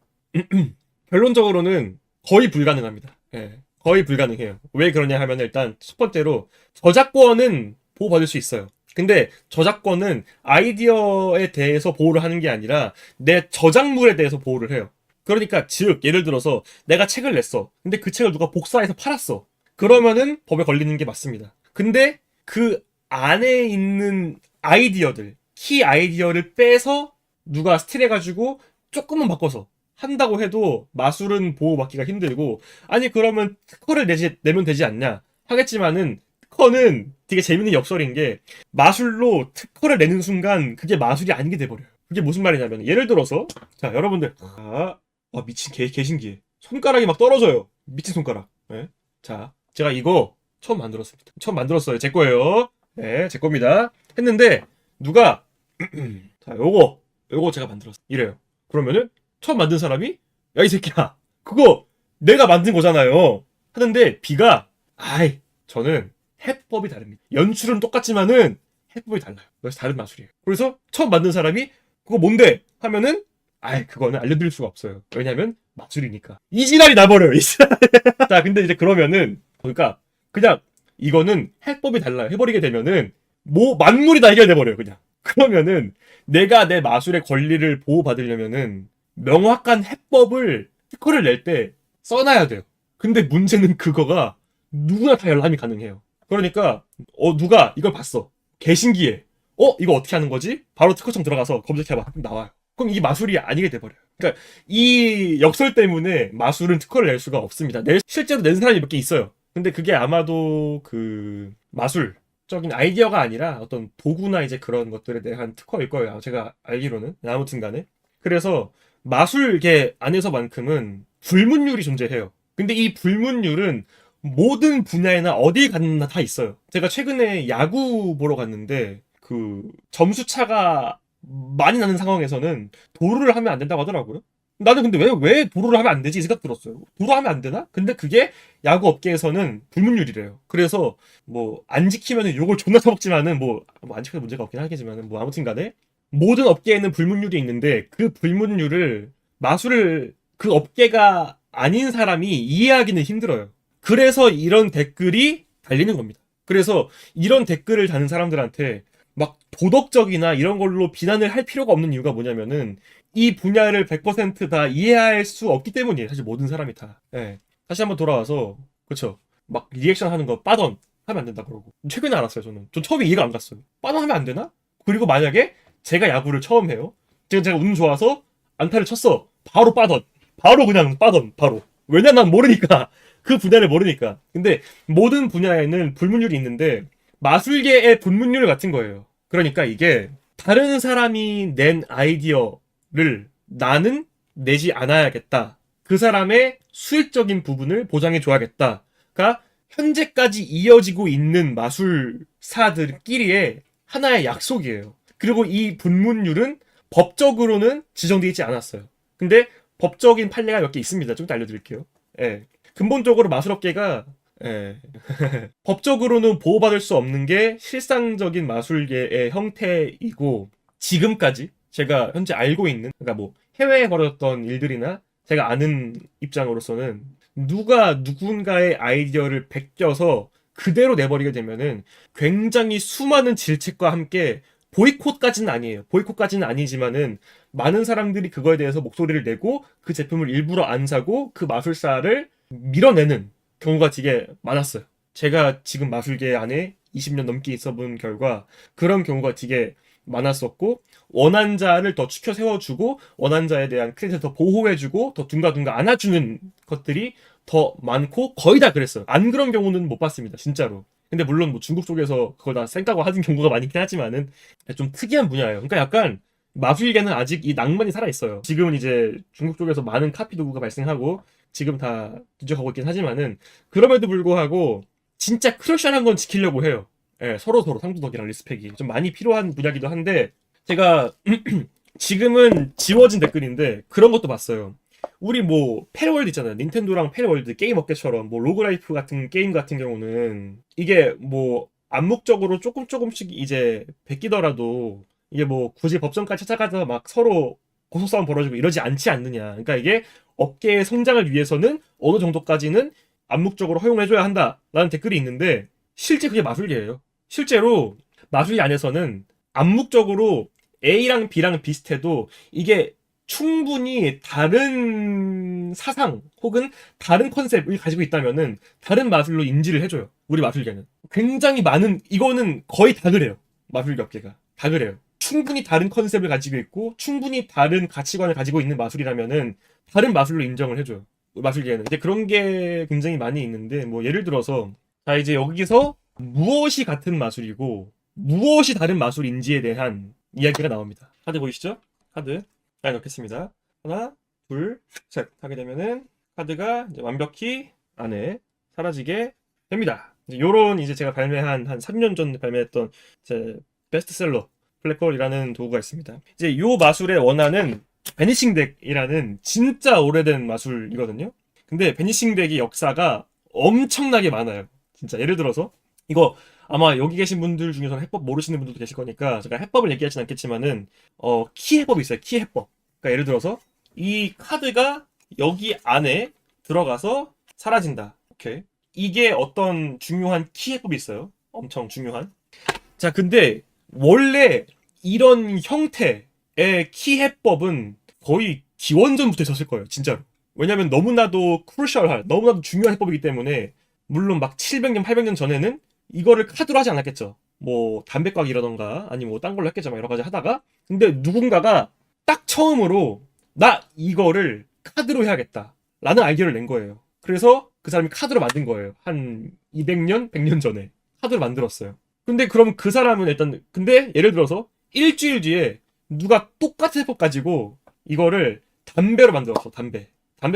결론적으로는 거의 불가능합니다. 예. 거의 불가능해요. 왜 그러냐 하면 일단 첫 번째로 저작권은 보호받을 수 있어요. 근데 저작권은 아이디어에 대해서 보호를 하는 게 아니라 내 저작물에 대해서 보호를 해요. 그러니까 즉 예를 들어서 내가 책을 냈어. 근데 그 책을 누가 복사해서 팔았어. 그러면은 법에 걸리는 게 맞습니다. 근데 그 안에 있는 아이디어들, 키 아이디어를 빼서 누가 스틸해가지고 조금만 바꿔서 한다고 해도 마술은 보호받기가 힘들고, 아니 그러면 특허를 내면 되지 않냐 하겠지만은, 특허는 되게 재밌는 역설인 게 마술로 특허를 내는 순간 그게 마술이 아니게 돼버려요. 그게 무슨 말이냐면, 예를 들어서 자 여러분들, 미친 개신기해. 손가락이 막 떨어져요. 미친 손가락. 네? 자 제가 이거 처음 만들었습니다. 처음 만들었어요. 제 거예요. 네, 제 겁니다. 했는데 누가 자 요거 제가 만들었어요. 이래요. 그러면은 처음 만든 사람이 야 이 새끼야 그거 내가 만든 거잖아요 하는데, B가 저는 해법이 다릅니다. 연출은 똑같지만은 해법이 달라요. 그래서 다른 마술이에요. 그래서 처음 만든 사람이 그거 뭔데 하면은 그거는 알려드릴 수가 없어요. 왜냐면 마술이니까. 이 지랄이 나버려요. 이 지랄. 자 근데 이제 그러면은 그러니까 그냥 이거는 해법이 달라요. 해버리게 되면은 뭐 만물이 다 해결돼버려요. 그냥. 그러면은 내가 내 마술의 권리를 보호받으려면은 명확한 해법을 특허를 낼 때 써놔야 돼요. 근데 문제는 그거가 누구나 다 열람이 가능해요. 그러니까 누가 이걸 봤어. 개신기해. 이거 어떻게 하는 거지? 바로 특허청 들어가서 검색해봐. 그럼 나와요. 그럼 이게 마술이 아니게 돼버려요. 그러니까 이 역설 때문에 마술은 특허를 낼 수가 없습니다. 실제로 낸 사람이 몇 개 있어요. 근데 그게 아마도 그 마술적인 아이디어가 아니라 어떤 도구나 이제 그런 것들에 대한 특허일 거예요. 제가 알기로는. 아무튼 간에. 그래서 마술계 안에서만큼은 불문율이 존재해요. 근데 이 불문율은 모든 분야에나 어디 갔나 다 있어요. 제가 최근에 야구 보러 갔는데 그 점수 차가 많이 나는 상황에서는 도루를 하면 안 된다고 하더라고요. 나는 근데 왜 도루를 하면 안 되지? 이 생각 들었어요. 도루하면 안 되나? 근데 그게 야구 업계에서는 불문율이래요. 그래서 뭐 안 지키면은 욕을 존나 처먹지만은 뭐 안 지켜도 문제가 없긴 하겠지만은 뭐 아무튼 간에 모든 업계에는 불문율이 있는데 그 불문율을 마술을 그 업계가 아닌 사람이 이해하기는 힘들어요. 그래서 이런 댓글이 달리는 겁니다. 그래서 이런 댓글을 다는 사람들한테 막 도덕적이나 이런 걸로 비난을 할 필요가 없는 이유가 뭐냐면은 이 분야를 100%다 이해할 수 없기 때문이에요. 사실 모든 사람이 다. 예. 다시 한번 돌아와서 그쵸. 막 리액션 하는 거 빠던 하면 안 된다 그러고. 최근에 알았어요. 전 처음에 이해가 안 갔어요. 빠던 하면 안 되나? 그리고 만약에 제가 야구를 처음 해요. 제가 운 좋아서 안타를 쳤어. 바로 빠던. 바로 그냥 빠던. 바로. 왜냐 난 모르니까. 그 분야를 모르니까. 근데 모든 분야에는 불문율이 있는데 마술계의 불문율 같은 거예요. 그러니까 이게 다른 사람이 낸 아이디어를 나는 내지 않아야겠다. 그 사람의 수익적인 부분을 보장해 줘야겠다가 현재까지 이어지고 있는 마술사들끼리의 하나의 약속이에요. 그리고 이 불문율은 법적으로는 지정되어 있지 않았어요. 근데 법적인 판례가 몇 개 있습니다. 좀 이따 알려드릴게요. 예. 근본적으로 마술업계가 법적으로는 보호받을 수 없는 게 실상적인 마술계의 형태이고, 지금까지 제가 현재 알고 있는, 그러니까 뭐 해외에 벌어졌던 일들이나 제가 아는 입장으로서는 누가 누군가의 아이디어를 베껴서 그대로 내버리게 되면은 굉장히 수많은 질책과 함께, 보이콧까지는 아니에요. 보이콧까지는 아니지만은 많은 사람들이 그거에 대해서 목소리를 내고 그 제품을 일부러 안 사고 그 마술사를 밀어내는 경우가 되게 많았어요. 제가 지금 마술계 안에 20년 넘게 있어본 결과 그런 경우가 되게 많았었고, 원한자를 더 추켜 세워주고 원한자에 대한 크레딧을 더 보호해주고 더 둥가둥가 안아주는 것들이 더 많고 거의 다 그랬어요. 안 그런 경우는 못 봤습니다. 진짜로. 근데 물론 뭐 중국 쪽에서 그걸 다 쌩까고 하는 경우가 많긴 하지만은 좀 특이한 분야예요. 그러니까 약간 마술계는 아직 이 낭만이 살아있어요. 지금은 이제 중국 쪽에서 많은 카피 도구가 발생하고 지금 다 뒤져가고 있긴 하지만은, 그럼에도 불구하고 진짜 크러쉬한 건 지키려고 해요. 예, 서로 상도덕이랑 리스펙이 좀 많이 필요한 분야기도 한데, 제가 지금은 지워진 댓글인데 그런 것도 봤어요. 우리 뭐 페리월드 있잖아요. 닌텐도랑 페리월드 게임 업계처럼 뭐 로그라이프 같은 게임 같은 경우는 이게 뭐 암묵적으로 조금씩 이제 베끼더라도 이게 뭐 굳이 법정까지 찾아가서 막 서로 고소싸움 벌어지고 이러지 않지 않느냐. 그러니까 이게 업계의 성장을 위해서는 어느 정도까지는 암묵적으로 허용을 해줘야 한다라는 댓글이 있는데, 실제 그게 마술계예요. 실제로 마술계 안에서는 암묵적으로 A랑 B랑 비슷해도 이게 충분히 다른 사상 혹은 다른 컨셉을 가지고 있다면은 다른 마술로 인지를 해줘요. 우리 마술계는. 굉장히 많은, 이거는 거의 다 그래요. 마술계 업계가. 다 그래요. 충분히 다른 컨셉을 가지고 있고 충분히 다른 가치관을 가지고 있는 마술이라면은 다른 마술로 인정을 해줘요. 마술계는. 이제 그런 게 굉장히 많이 있는데 뭐 예를 들어서 자 이제 여기서 무엇이 같은 마술이고 무엇이 다른 마술인지에 대한 이야기가 나옵니다. 카드 보이시죠? 카드 잘 넣겠습니다. 하나, 둘, 셋 하게 되면은 카드가 이제 완벽히 안에 사라지게 됩니다. 이제 요런 이제 제가 발매한 한 3년 전 발매했던 제 베스트셀러 블랙홀이라는 도구가 있습니다. 이제 요 마술의 원화는 베니싱 덱이라는 진짜 오래된 마술이거든요. 근데 베니싱 덱의 역사가 엄청나게 많아요. 진짜 예를 들어서 이거 아마 여기 계신 분들 중에서는 해법 모르시는 분들도 계실 거니까 제가 해법을 얘기하진 않겠지만은 키 해법이 있어요. 키 해법. 그러니까 예를 들어서 이 카드가 여기 안에 들어가서 사라진다. 오케이. 이게 어떤 중요한 키 해법이 있어요. 엄청 중요한. 자, 근데 원래 이런 형태의 키 해법은 거의 기원전부터 있었을 거예요. 진짜로. 왜냐면 너무나도 크루셜한, 너무나도 중요한 해법이기 때문에 물론 막 700년, 800년 전에는 이거를 카드로 하지 않았겠죠. 뭐 담배각이라던가 아니면 뭐 딴 걸로 했겠죠. 막 여러 가지 하다가 근데 누군가가 딱 처음으로 나 이거를 카드로 해야겠다 라는 아이디어를 낸 거예요. 그래서 그 사람이 카드로 만든 거예요. 한 200년, 100년 전에 카드로 만들었어요. 근데 그럼 그 사람은 일단 근데 예를 들어서 일주일 뒤에 누가 똑같은 해법 가지고 이거를 담배로 만들었어. 담배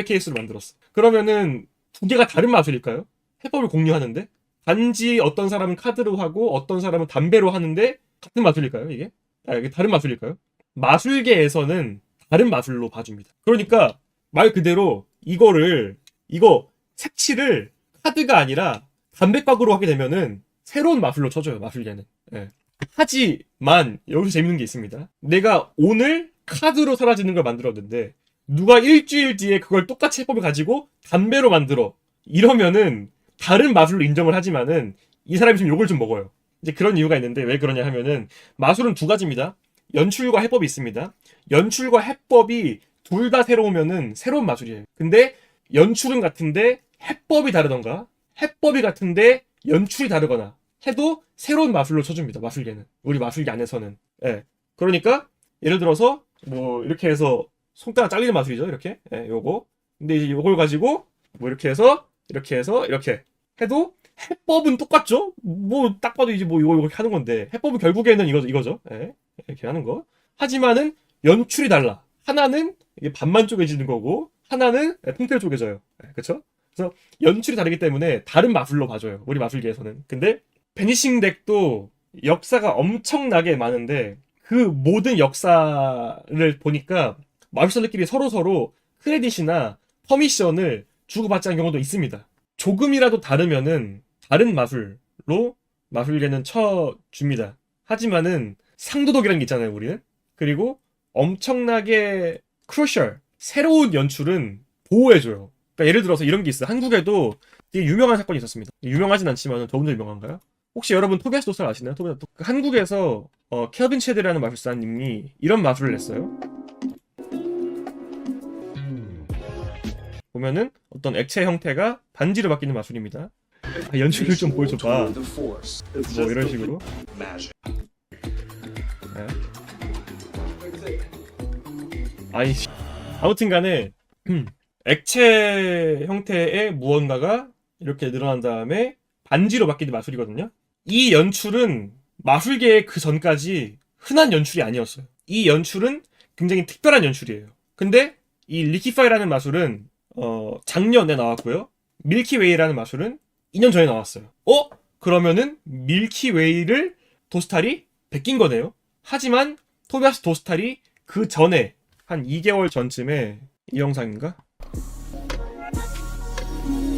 케이스로 만들었어. 그러면은 두 개가 다른 마술일까요? 해법을 공유하는데 단지 어떤 사람은 카드로 하고 어떤 사람은 담배로 하는데 같은 마술일까요? 이게? 이게 다른 마술일까요? 마술계에서는 다른 마술로 봐줍니다. 그러니까 말 그대로 이거 색칠을 카드가 아니라 담배각으로 하게 되면은 새로운 마술로 쳐줘요. 마술계는. 예. 하지만 여기서 재밌는 게 있습니다. 내가 오늘 카드로 사라지는 걸 만들었는데 누가 일주일 뒤에 그걸 똑같이 해법을 가지고 담배로 만들어. 이러면은 다른 마술로 인정을 하지만은 이 사람이 좀 욕을 좀 먹어요. 이제 그런 이유가 있는데 왜 그러냐 하면은 마술은 두 가지입니다. 연출과 해법이 있습니다. 연출과 해법이 둘 다 새로우면은 새로운 마술이에요. 근데 연출은 같은데 해법이 다르던가 해법이 같은데 연출이 다르거나 해도 새로운 마술로 쳐줍니다. 마술계는. 우리 마술계 안에서는. 예. 그러니까 예를 들어서 뭐 이렇게 해서 손가락 잘리는 마술이죠. 이렇게. 예, 요거. 근데 이제 요걸 가지고 뭐 이렇게 해서 이렇게 해도 해법은 똑같죠? 뭐 딱 봐도 이제 뭐 이거 이렇게 하는 건데 해법은 결국에는 이거죠. 예. 이렇게 하는 거. 하지만은 연출이 달라. 하나는 이게 반만 쪼개지는 거고 하나는 통째로 쪼개져요. 예, 그쵸? 그래서 연출이 다르기 때문에 다른 마술로 봐줘요. 우리 마술계에서는. 근데 베니싱 덱도 역사가 엄청나게 많은데 그 모든 역사를 보니까 마술사들끼리 서로서로 크레딧이나 퍼미션을 주고받지 않은 경우도 있습니다. 조금이라도 다르면은 다른 마술로 마술계는 쳐줍니다. 하지만은 상도덕이라는 게 있잖아요, 우리는. 그리고 엄청나게 크루셜, 새로운 연출은 보호해줘요. 그러니까 예를 들어서 이런 게 있어요. 한국에도 되게 유명한 사건이 있었습니다. 유명하진 않지만 더욱더 유명한가요? 혹시 여러분 토비아스 도스를 아시나요? 한국에서 켈빈 체드라는 마술사님이 이런 마술을 냈어요. 보면은 어떤 액체 형태가 반지로 바뀌는 마술입니다. 연출을 좀 보여줘봐. 뭐 이런 식으로. 네. 아이씨. 아무튼간에 액체 형태의 무언가가 이렇게 늘어난 다음에 반지로 바뀌는 마술이거든요. 이 연출은 마술계의 그 전까지 흔한 연출이 아니었어요. 이 연출은 굉장히 특별한 연출이에요. 근데 이 리키파이라는 마술은 작년에 나왔고요. 밀키웨이라는 마술은 2년 전에 나왔어요. 그러면은 밀키웨이를 도스탈이 베낀 거네요. 하지만 토비아스 도스탈이 그 전에 한 2개월 전쯤에 이 영상인가?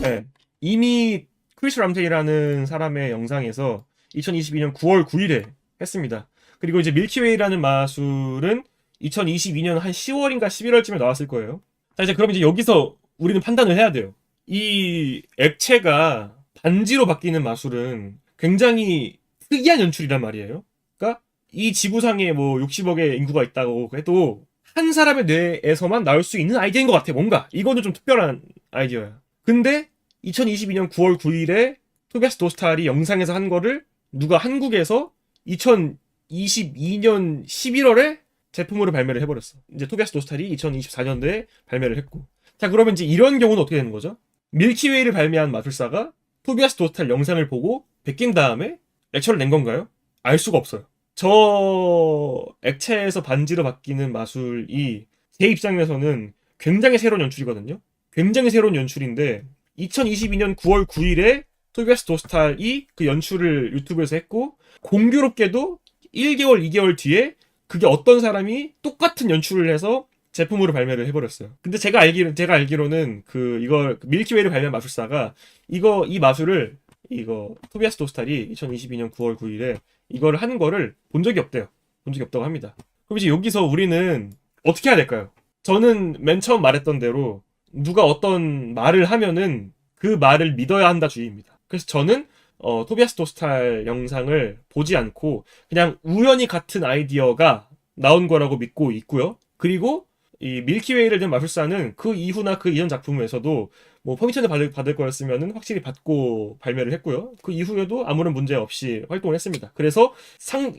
네. 이미 크리스 람테이라는 사람의 영상에서 2022년 9월 9일에 했습니다. 그리고 이제 밀키웨이라는 마술은 2022년 한 10월인가 11월쯤에 나왔을 거예요. 자, 이제 그럼 이제 여기서 우리는 판단을 해야 돼요. 이 액체가 반지로 바뀌는 마술은 굉장히 특이한 연출이란 말이에요. 그러니까 이 지구상에 뭐 60억의 인구가 있다고 해도 한 사람의 뇌에서만 나올 수 있는 아이디어인 것 같아. 뭔가 이거는 좀 특별한 아이디어야. 근데 2022년 9월 9일에 토비아스 도스탈이 영상에서 한 거를 누가 한국에서 2022년 11월에 제품으로 발매를 해버렸어. 이제 토비아스 도스탈이 2024년도에 발매를 했고. 자, 그러면 이제 이런 경우는 어떻게 되는 거죠? 밀키웨이를 발매한 마술사가 토비아스 도스탈 영상을 보고 베낀 다음에 렉처를 낸 건가요? 알 수가 없어요. 저 액체에서 반지로 바뀌는 마술이 제 입장에서는 굉장히 새로운 연출이거든요. 굉장히 새로운 연출인데 2022년 9월 9일에 토비아스 도스탈이 그 연출을 유튜브에서 했고 공교롭게도 1개월, 2개월 뒤에 그게 어떤 사람이 똑같은 연출을 해서 제품으로 발매를 해버렸어요. 근데 제가 알기로는 이걸 밀키웨이를 발매한 마술사가 이 마술을 토비아스 도스탈이 2022년 9월 9일에 이거를 하는 거를 본 적이 없대요. 본 적이 없다고 합니다. 그럼 이제 여기서 우리는 어떻게 해야 될까요? 저는 맨 처음 말했던 대로 누가 어떤 말을 하면은 그 말을 믿어야 한다 주의입니다. 그래서 저는 토비아스 도스탈 영상을 보지 않고 그냥 우연히 같은 아이디어가 나온 거라고 믿고 있고요. 그리고 이 밀키웨이를 낸 마술사는 그 이후나 그 이전 작품에서도 뭐 퍼미션을 받을 거였으면은 확실히 받고 발매를 했고요. 그 이후에도 아무런 문제 없이 활동을 했습니다. 그래서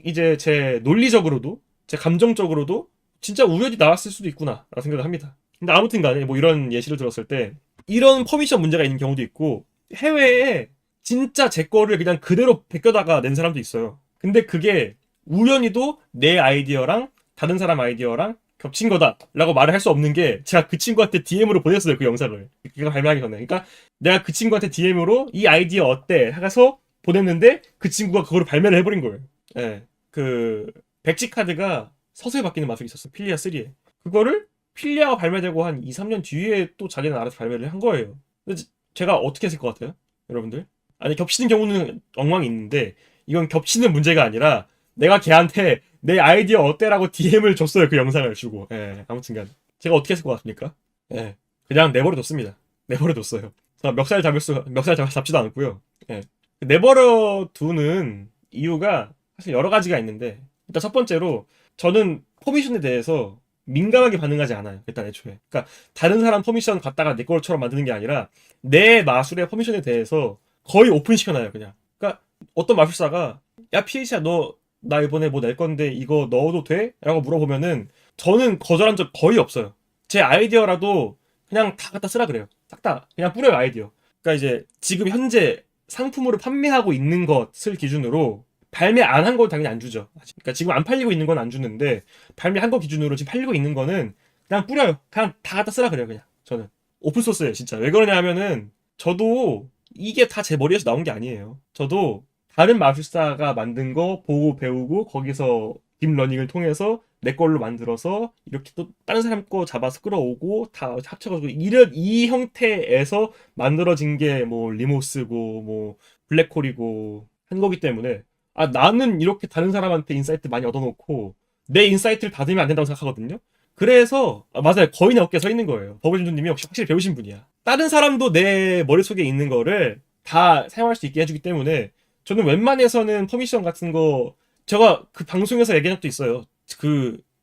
이제 제 논리적으로도 제 감정적으로도 진짜 우연히 나왔을 수도 있구나라고 생각을 합니다. 근데 아무튼 간에 뭐 이런 예시를 들었을 때 이런 퍼미션 문제가 있는 경우도 있고 해외에 진짜 제 거를 그냥 그대로 베껴다가 낸 사람도 있어요. 근데 그게 우연히도 내 아이디어랑 다른 사람 아이디어랑 겹친 거다라고 말을 할 수 없는 게 제가 그 친구한테 DM으로 보냈어요. 그 영상을. 걔가 발매하기 전에. 그러니까 내가 그 친구한테 DM으로 이 아이디어 어때? 해서 보냈는데 그 친구가 그거를 발매를 해버린 거예요. 예. 그 백지 카드가 서서히 바뀌는 마술이 있었어. 필리아 3에. 그거를 필리아가 발매되고 한 2, 3년 뒤에 또 자기는 알아서 발매를 한 거예요. 근데 제가 어떻게 했을 것 같아요? 여러분들? 아니 겹치는 경우는 엉망이 있는데 이건 겹치는 문제가 아니라 내가 걔한테 내 아이디어 어때라고 DM을 줬어요. 그 영상을 주고. 예, 아무튼간 제가 어떻게 했을 것 같습니까? 예, 그냥 내버려뒀습니다. 내버려뒀어요. 멱살 잡지도 않고요. 예, 내버려두는 이유가 사실 여러 가지가 있는데 일단 첫 번째로 저는 퍼미션에 대해서 민감하게 반응하지 않아요. 일단 애초에. 그러니까 다른 사람 퍼미션 갖다가 내 걸처럼 만드는 게 아니라 내 마술의 퍼미션에 대해서 거의 오픈시켜놔요. 그냥. 그러니까 어떤 마술사가 야 PH야 너 나 이번에 뭐 낼 건데 이거 넣어도 돼? 라고 물어보면은 저는 거절한 적 거의 없어요. 제 아이디어라도 그냥 다 갖다 쓰라 그래요. 싹 다 그냥 뿌려요 아이디어. 그러니까 이제 지금 현재 상품으로 판매하고 있는 것을 기준으로 발매 안 한 건 당연히 안 주죠. 그러니까 지금 안 팔리고 있는 건 안 주는데 발매한 거 기준으로 지금 팔리고 있는 거는 그냥 뿌려요. 그냥 다 갖다 쓰라 그래요. 그냥 저는 오픈소스예요 진짜. 왜 그러냐 하면은 저도 이게 다 제 머리에서 나온 게 아니에요. 저도 다른 마술사가 만든 거 보고 배우고 거기서 딥러닝을 통해서 내 걸로 만들어서 이렇게 또 다른 사람 거 잡아서 끌어오고 다 합쳐가지고 이 형태에서 만들어진 게 뭐 리모스고 뭐 블랙홀이고 한 거기 때문에 아 나는 이렇게 다른 사람한테 인사이트 많이 얻어놓고 내 인사이트를 닫으면 안 된다고 생각하거든요. 그래서 맞아요. 거의 내 어깨에 서 있는 거예요. 버블준주님이 역시 확실히 배우신 분이야. 다른 사람도 내 머릿속에 있는 거를 다 사용할 수 있게 해주기 때문에 저는 웬만해서는 퍼미션 같은 거 제가 그 방송에서 얘기한 적도 있어요.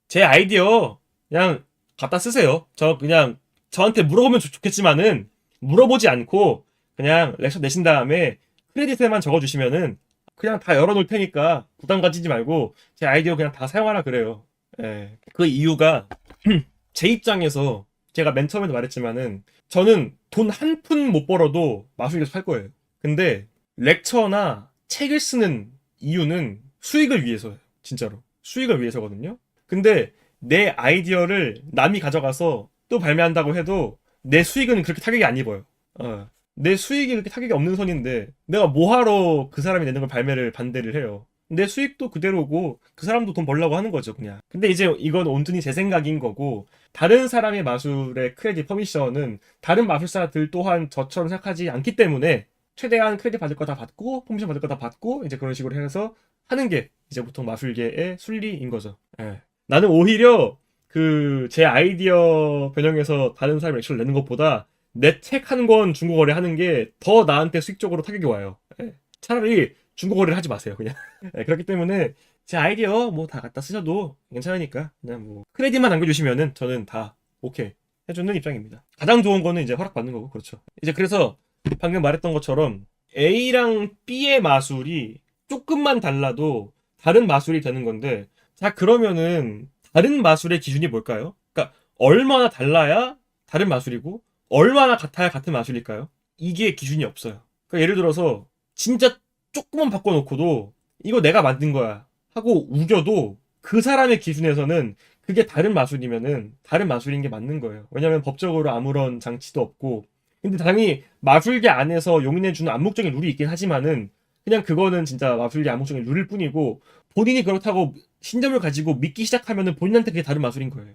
제 아이디어 그냥 갖다 쓰세요. 저 그냥 저한테 물어보면 좋겠지만은 물어보지 않고 그냥 렉처 내신 다음에 크레딧에만 적어주시면은 그냥 다 열어놓을 테니까 부담 가지지 말고 제 아이디어 그냥 다 사용하라 그래요. 예. 그 이유가 제 입장에서 제가 맨 처음에도 말했지만은 저는 돈 한 푼 못 벌어도 마술 계속 할 거예요. 근데 렉처나 책을 쓰는 이유는 수익을 위해서예요. 진짜로. 수익을 위해서거든요. 근데 내 아이디어를 남이 가져가서 또 발매한다고 해도 내 수익은 그렇게 타격이 안 입어요. 내 수익이 그렇게 타격이 없는 선인데 내가 뭐하러 그 사람이 내는 걸 반대를 해요. 내 수익도 그대로고 그 사람도 돈 벌려고 하는 거죠 그냥. 근데 이제 이건 온전히 제 생각인 거고 다른 사람의 마술의 크레딧 퍼미션은 다른 마술사들 또한 저처럼 생각하지 않기 때문에 최대한 크레딧 받을 거 다 받고 퍼미션 받을 거 다 받고 이제 그런 식으로 해서 하는 게 이제 보통 마술계의 순리인 거죠. 예. 나는 오히려 제 아이디어 변형해서 다른 사람이 액션을 내는 것보다 내 책 한 권 중고 거래하는 게 더 나한테 수익적으로 타격이 와요. 예. 차라리 중고 거래를 하지 마세요 그냥. 예, 그렇기 때문에 제 아이디어 뭐 다 갖다 쓰셔도 괜찮으니까 그냥 뭐 크레딧만 남겨주시면은 저는 다 오케이 해주는 입장입니다. 가장 좋은 거는 이제 허락받는 거고 그렇죠. 이제 그래서 방금 말했던 것처럼 A랑 B의 마술이 조금만 달라도 다른 마술이 되는 건데 자 그러면은 다른 마술의 기준이 뭘까요? 그러니까 얼마나 달라야 다른 마술이고 얼마나 같아야 같은 마술일까요? 이게 기준이 없어요. 그러니까 예를 들어서 진짜 조금만 바꿔놓고도 이거 내가 만든 거야 하고 우겨도 그 사람의 기준에서는 그게 다른 마술이면은 다른 마술인 게 맞는 거예요. 왜냐면 법적으로 아무런 장치도 없고 근데 당연히 마술계 안에서 용인해주는 암묵적인 룰이 있긴 하지만은 그냥 그거는 진짜 마술계 암묵적인 룰일 뿐이고 본인이 그렇다고 신념을 가지고 믿기 시작하면은 본인한테 그게 다른 마술인 거예요.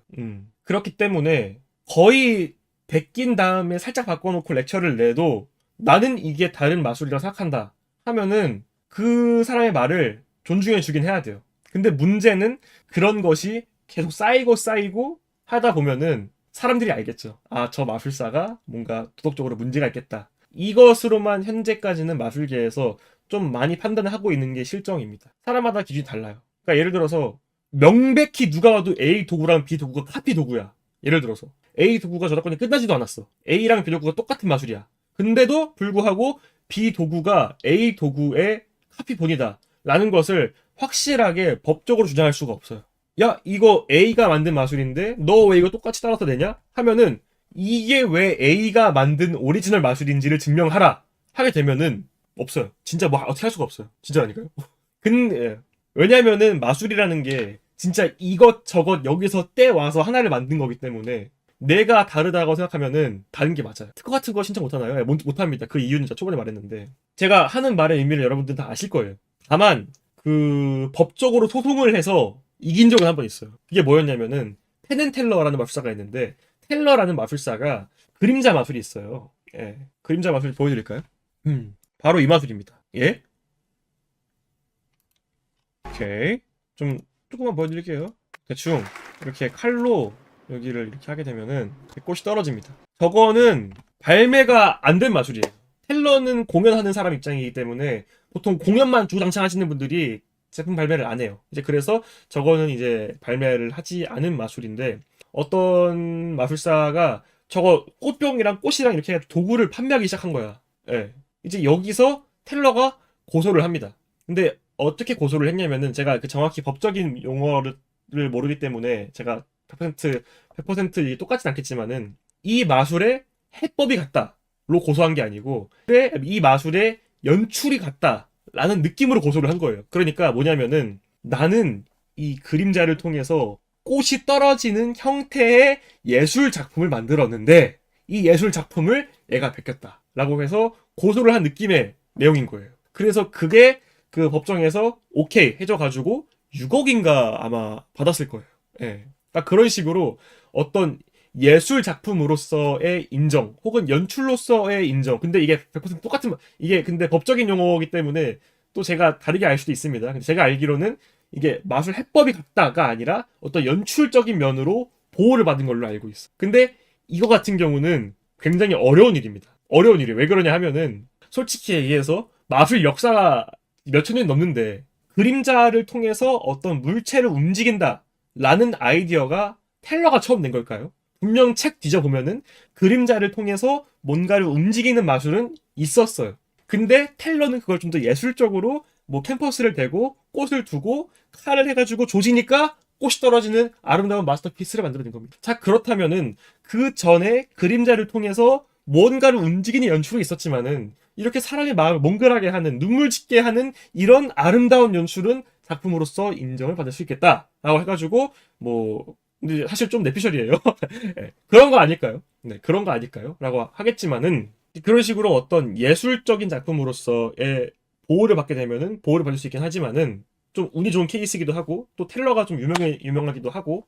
그렇기 때문에 거의 베낀 다음에 살짝 바꿔놓고 렉처를 내도 나는 이게 다른 마술이라고 생각한다 하면은 그 사람의 말을 존중해 주긴 해야 돼요. 근데 문제는 그런 것이 계속 쌓이고 하다 보면은 사람들이 알겠죠. 아, 저 마술사가 뭔가 도덕적으로 문제가 있겠다. 이것으로만 현재까지는 마술계에서 좀 많이 판단을 하고 있는 게 실정입니다. 사람마다 기준이 달라요. 그러니까 예를 들어서 명백히 누가 봐도 A 도구랑 B 도구가 카피 도구야. 예를 들어서 A 도구가 저작권이 끝나지도 않았어. A랑 B 도구가 똑같은 마술이야. 근데도 불구하고 B 도구가 A 도구의 카피본이다. 라는 것을 확실하게 법적으로 주장할 수가 없어요. 야, 이거 A가 만든 마술인데 너 왜 이거 똑같이 따라서 되냐? 하면은 이게 왜 A가 만든 오리지널 마술인지를 증명하라 하게 되면은 없어요. 진짜 뭐 어떻게 할 수가 없어요. 진짜라니까요. 근데 왜냐면은 마술이라는 게 진짜 이것저것 여기서 떼와서 하나를 만든 거기 때문에 내가 다르다고 생각하면은 다른 게 맞아요. 특허 같은 거 신청 못하나요? 예, 못합니다. 그 이유는 제가 초반에 말했는데 제가 하는 말의 의미를 여러분들 다 아실 거예요. 다만 그 법적으로 소송을 해서 이긴 적은 한 번 있어요. 그게 뭐였냐면은 펜앤텔러라는 마술사가 있는데 텔러라는 마술사가 그림자 마술이 있어요. 예, 그림자 마술 보여드릴까요? 바로 이 마술입니다. 예? 오케이. 좀 조금만 보여드릴게요. 대충 이렇게 칼로 여기를 이렇게 하게 되면은 꽃이 떨어집니다. 저거는 발매가 안 된 마술이에요. 텔러는 공연하는 사람 입장이기 때문에 보통 공연만 주장창 하시는 분들이 제품 발매를 안 해요. 이제 그래서 저거는 이제 발매를 하지 않은 마술인데 어떤 마술사가 저거 꽃병이랑 꽃이랑 이렇게 도구를 판매하기 시작한 거야. 예. 이제 여기서 텔러가 고소를 합니다. 근데 어떻게 고소를 했냐면은 제가 그 정확히 법적인 용어를 모르기 때문에 제가 100% 똑같진 않겠지만은 이 마술에 해법이 같다로 고소한 게 아니고 그래 이 마술에 연출이 같다라는 느낌으로 고소를 한 거예요. 그러니까 뭐냐면은 나는 이 그림자를 통해서 꽃이 떨어지는 형태의 예술 작품을 만들었는데 이 예술 작품을 얘가 베꼈다라고 해서 고소를 한 느낌의 내용인 거예요. 그래서 그게 그 법정에서 오케이 해줘가지고 6억인가 아마 받았을 거예요. 예. 그러니까 그런 식으로 어떤 예술 작품으로서의 인정 혹은 연출로서의 인정. 근데 이게 100% 똑같은 이게 근데 법적인 용어이기 때문에 또 제가 다르게 알 수도 있습니다. 근데 제가 알기로는 이게 마술 해법이 같다가 아니라 어떤 연출적인 면으로 보호를 받은 걸로 알고 있어. 근데 이거 같은 경우는 굉장히 어려운 일입니다. 어려운 일이 왜 그러냐 하면은 솔직히 얘기해서 마술 역사가 몇천 년 넘는데 그림자를 통해서 어떤 물체를 움직인다 라는 아이디어가 텔러가 처음 낸 걸까요? 분명 책 뒤져보면은 그림자를 통해서 뭔가를 움직이는 마술은 있었어요. 근데 텔러는 그걸 좀 더 예술적으로 뭐 캠퍼스를 대고 꽃을 두고 칼을 해가지고 조지니까 꽃이 떨어지는 아름다운 마스터피스를 만들어낸 겁니다. 자, 그렇다면은 그 전에 그림자를 통해서 뭔가를 움직이는 연출이 있었지만은 이렇게 사람의 마음을 몽글하게 하는 눈물 짓게 하는 이런 아름다운 연출은 작품으로서 인정을 받을 수 있겠다라고 해가지고 뭐 근데 사실 좀 내피셜이에요. 네, 그런 거 아닐까요? 네, 그런 거 아닐까요? 라고 하겠지만은 그런 식으로 어떤 예술적인 작품으로서의 보호를 받게 되면은 보호를 받을 수 있긴 하지만은 좀 운이 좋은 케이스이기도 하고 또 텔러가 좀 유명하기도 하고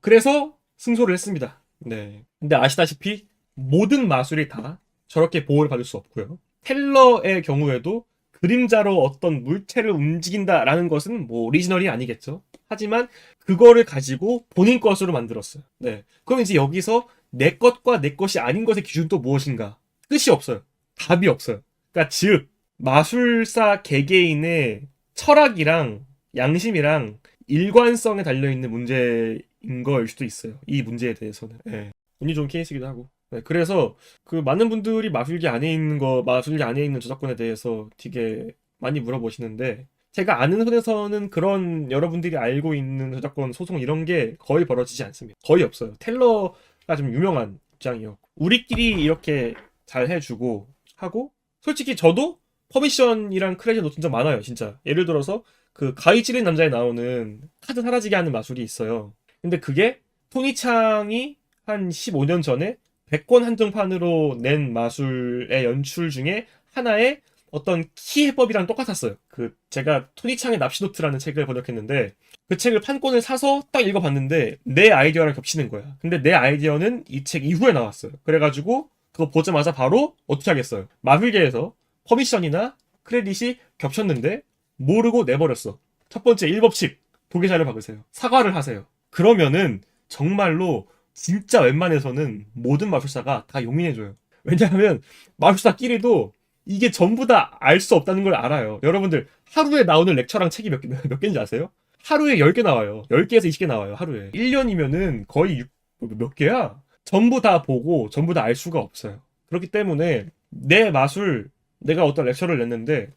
그래서 승소를 했습니다. 네. 근데 아시다시피 모든 마술이 다 저렇게 보호를 받을 수 없고요. 텔러의 경우에도 그림자로 어떤 물체를 움직인다라는 것은 뭐 오리지널이 아니겠죠. 하지만 그거를 가지고 본인 것으로 만들었어요. 네. 그럼 이제 여기서 내 것과 내 것이 아닌 것의 기준은 또 무엇인가? 끝이 없어요. 답이 없어요. 그러니까 즉 마술사 개개인의 철학이랑 양심이랑 일관성에 달려있는 문제인 거일 수도 있어요. 이 문제에 대해서는. 예. 운이 좋은 케이스이기도 하고. 네, 그래서 그 많은 분들이 마술기 안에 있는 저작권에 대해서 되게 많이 물어보시는데, 제가 아는 선에서는 그런 여러분들이 알고 있는 저작권 소송 이런 게 거의 벌어지지 않습니다. 거의 없어요. 텔러가 좀 유명한 입장이요. 우리끼리 이렇게 잘 해주고 하고, 솔직히 저도 퍼미션이랑 크레딧 놓친 적 많아요, 진짜. 예를 들어서 그 가위 찌른 남자에 나오는 카드 사라지게 하는 마술이 있어요. 근데 그게 토니 창이 한 15년 전에 100권 한정판으로 낸 마술의 연출 중에 하나의 어떤 키 해법이랑 똑같았어요. 그 제가 토니 창의 납시노트라는 책을 번역했는데, 그 책을 판권을 사서 딱 읽어봤는데 내 아이디어랑 겹치는 거야. 근데 내 아이디어는 이 책 이후에 나왔어요. 그래가지고 그거 보자마자 바로 어떻게 하겠어요. 마술계에서 퍼미션이나 크레딧이 겹쳤는데 모르고 내버렸어. 첫 번째 1법칙 도계자를 박으세요. 사과를 하세요. 그러면은 정말로 진짜 웬만해서는 모든 마술사가 다 용인해줘요. 왜냐하면 마술사끼리도 이게 전부 다 알 수 없다는 걸 알아요. 여러분들 하루에 나오는 렉처랑 책이 몇 개인지 아세요? 하루에 10개 나와요. 10개에서 20개 나와요. 하루에. 1년이면은 거의 몇 개야? 전부 다 보고 전부 다 알 수가 없어요. 그렇기 때문에 내 마술, 내가 어떤 렉처를 냈는데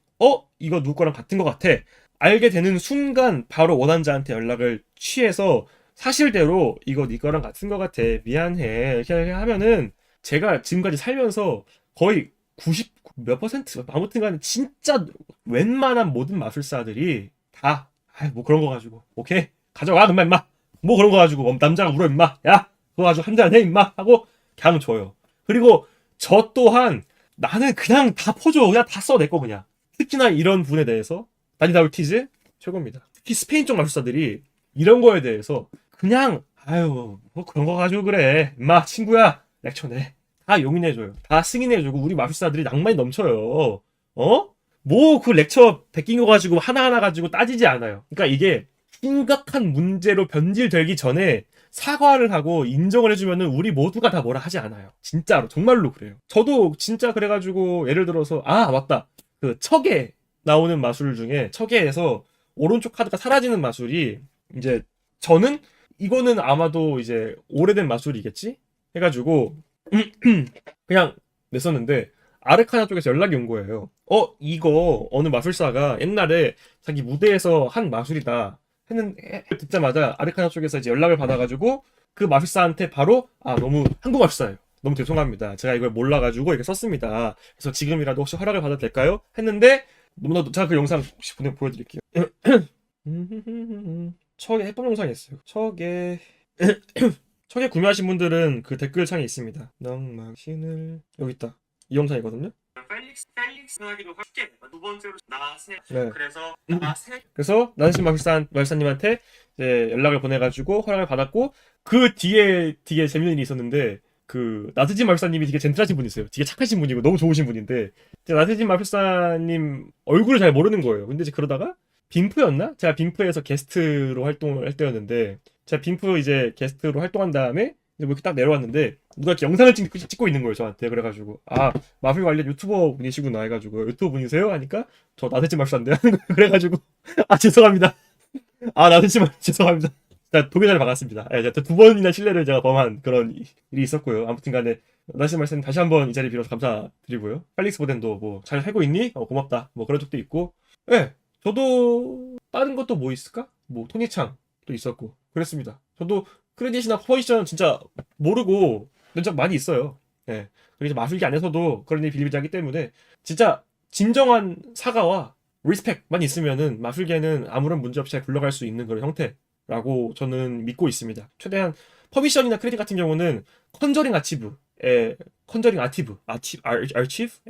이거 누구 거랑 같은 것 같아. 알게 되는 순간 바로 원한자한테 연락을 취해서 사실대로 이거 네 거랑 같은 것 같아. 미안해. 이렇게 하면은 제가 지금까지 살면서 거의 90 몇 퍼센트 아무튼 간에 진짜 웬만한 모든 마술사들이 다 뭐 그런 거 가지고 오케이 가져가 그만 임마 뭐 그런 거 가지고 남자가 울어 임마 야 그거 가지고 한잔 해 임마 하고 그냥 줘요. 그리고 저 또한 나는 그냥 다 퍼줘. 그냥 다 써 내 거 그냥. 특히나 이런 분에 대해서 다니다 올티즈 최고입니다. 특히 스페인 쪽 마술사들이 이런 거에 대해서 그냥 아유 뭐 그런 거 가지고 그래 임마 친구야 렉쳐 내. 다 용인해줘요. 다 승인해주고 우리 마술사들이 낭만이 넘쳐요. 뭐 그 렉처 베낀 거 가지고 하나하나 가지고 따지지 않아요. 그러니까 이게 심각한 문제로 변질되기 전에 사과를 하고 인정을 해주면은 우리 모두가 다 뭐라 하지 않아요. 진짜로 정말로 그래요. 저도 진짜 그래가지고 예를 들어서 맞다 그 척에 나오는 마술 중에 척에에서 오른쪽 카드가 사라지는 마술이 이제 저는 이거는 아마도 이제 오래된 마술이겠지 해가지고 그냥 냈었는데 아르카나 쪽에서 연락이 온 거예요. 이거 어느 마술사가 옛날에 자기 무대에서 한 마술이다 듣자마자 아르카나 쪽에서 이제 연락을 받아가지고 그 마술사한테 바로 너무 한국 마술사예요. 너무 죄송합니다. 제가 이걸 몰라가지고 이렇게 썼습니다. 그래서 지금이라도 혹시 허락을 받아도 될까요? 했는데 너무나도 제가 그 영상 혹시 보여드릴게요. 척에 해법 영상이 있어요. 척에 구매하신 분들은 그 댓글창에 있습니다. 넉막신을 여기 있다. 이 영상이거든요. 펠릭스 하기도 쉽게 두 번째로 나세. 네. 그래서 나세신 마술사님한테 이제 연락을 보내가지고 허락을 받았고 그 뒤에 되게 재밌는 일이 있었는데 그 나트진 마술사님이 되게 젠틀하신 분이세요. 되게 착하신 분이고 너무 좋으신 분인데 나트진 마술사님 얼굴을 잘 모르는 거예요. 근데 이제 그러다가 빔프였나? 제가 빔프에서 게스트로 활동을 할 때였는데 제가 빔프 이제 게스트로 활동한 다음에 이제 뭐 이렇게 딱 내려왔는데 누가 이렇게 영상을 찍고 있는 거예요 저한테. 그래가지고 마술 관련 유튜버 분이시구나 해가지고 유튜버 분이세요? 하니까 저 나트진 마술사인데 하는 거예요. 그래가지고 죄송합니다. 나트진 마술사 죄송합니다. 도계자를 박았습니다. 제가 두 번이나 신뢰를 제가 범한 그런 일이 있었고요. 아무튼 간에 나트진 마술사님 다시 한번 이 자리 빌어서 감사드리고요. 팔릭스 보덴도 뭐 잘 살고 있니? 고맙다. 뭐 그런 적도 있고. 저도 다른 것도 뭐 있을까? 뭐 토니창도 있었고 그랬습니다. 저도 크레딧이나 퍼미션 진짜 모르고 낸 적 많이 있어요. 그래서 마술기 안에서도 그런 일이 비일비재하기 때문에 진짜 진정한 사과와 리스펙만 있으면은 마술계는 아무런 문제 없이 잘 굴러갈 수 있는 그런 형태라고 저는 믿고 있습니다. 최대한 퍼미션이나 크레딧 같은 경우는 컨저링 아치브에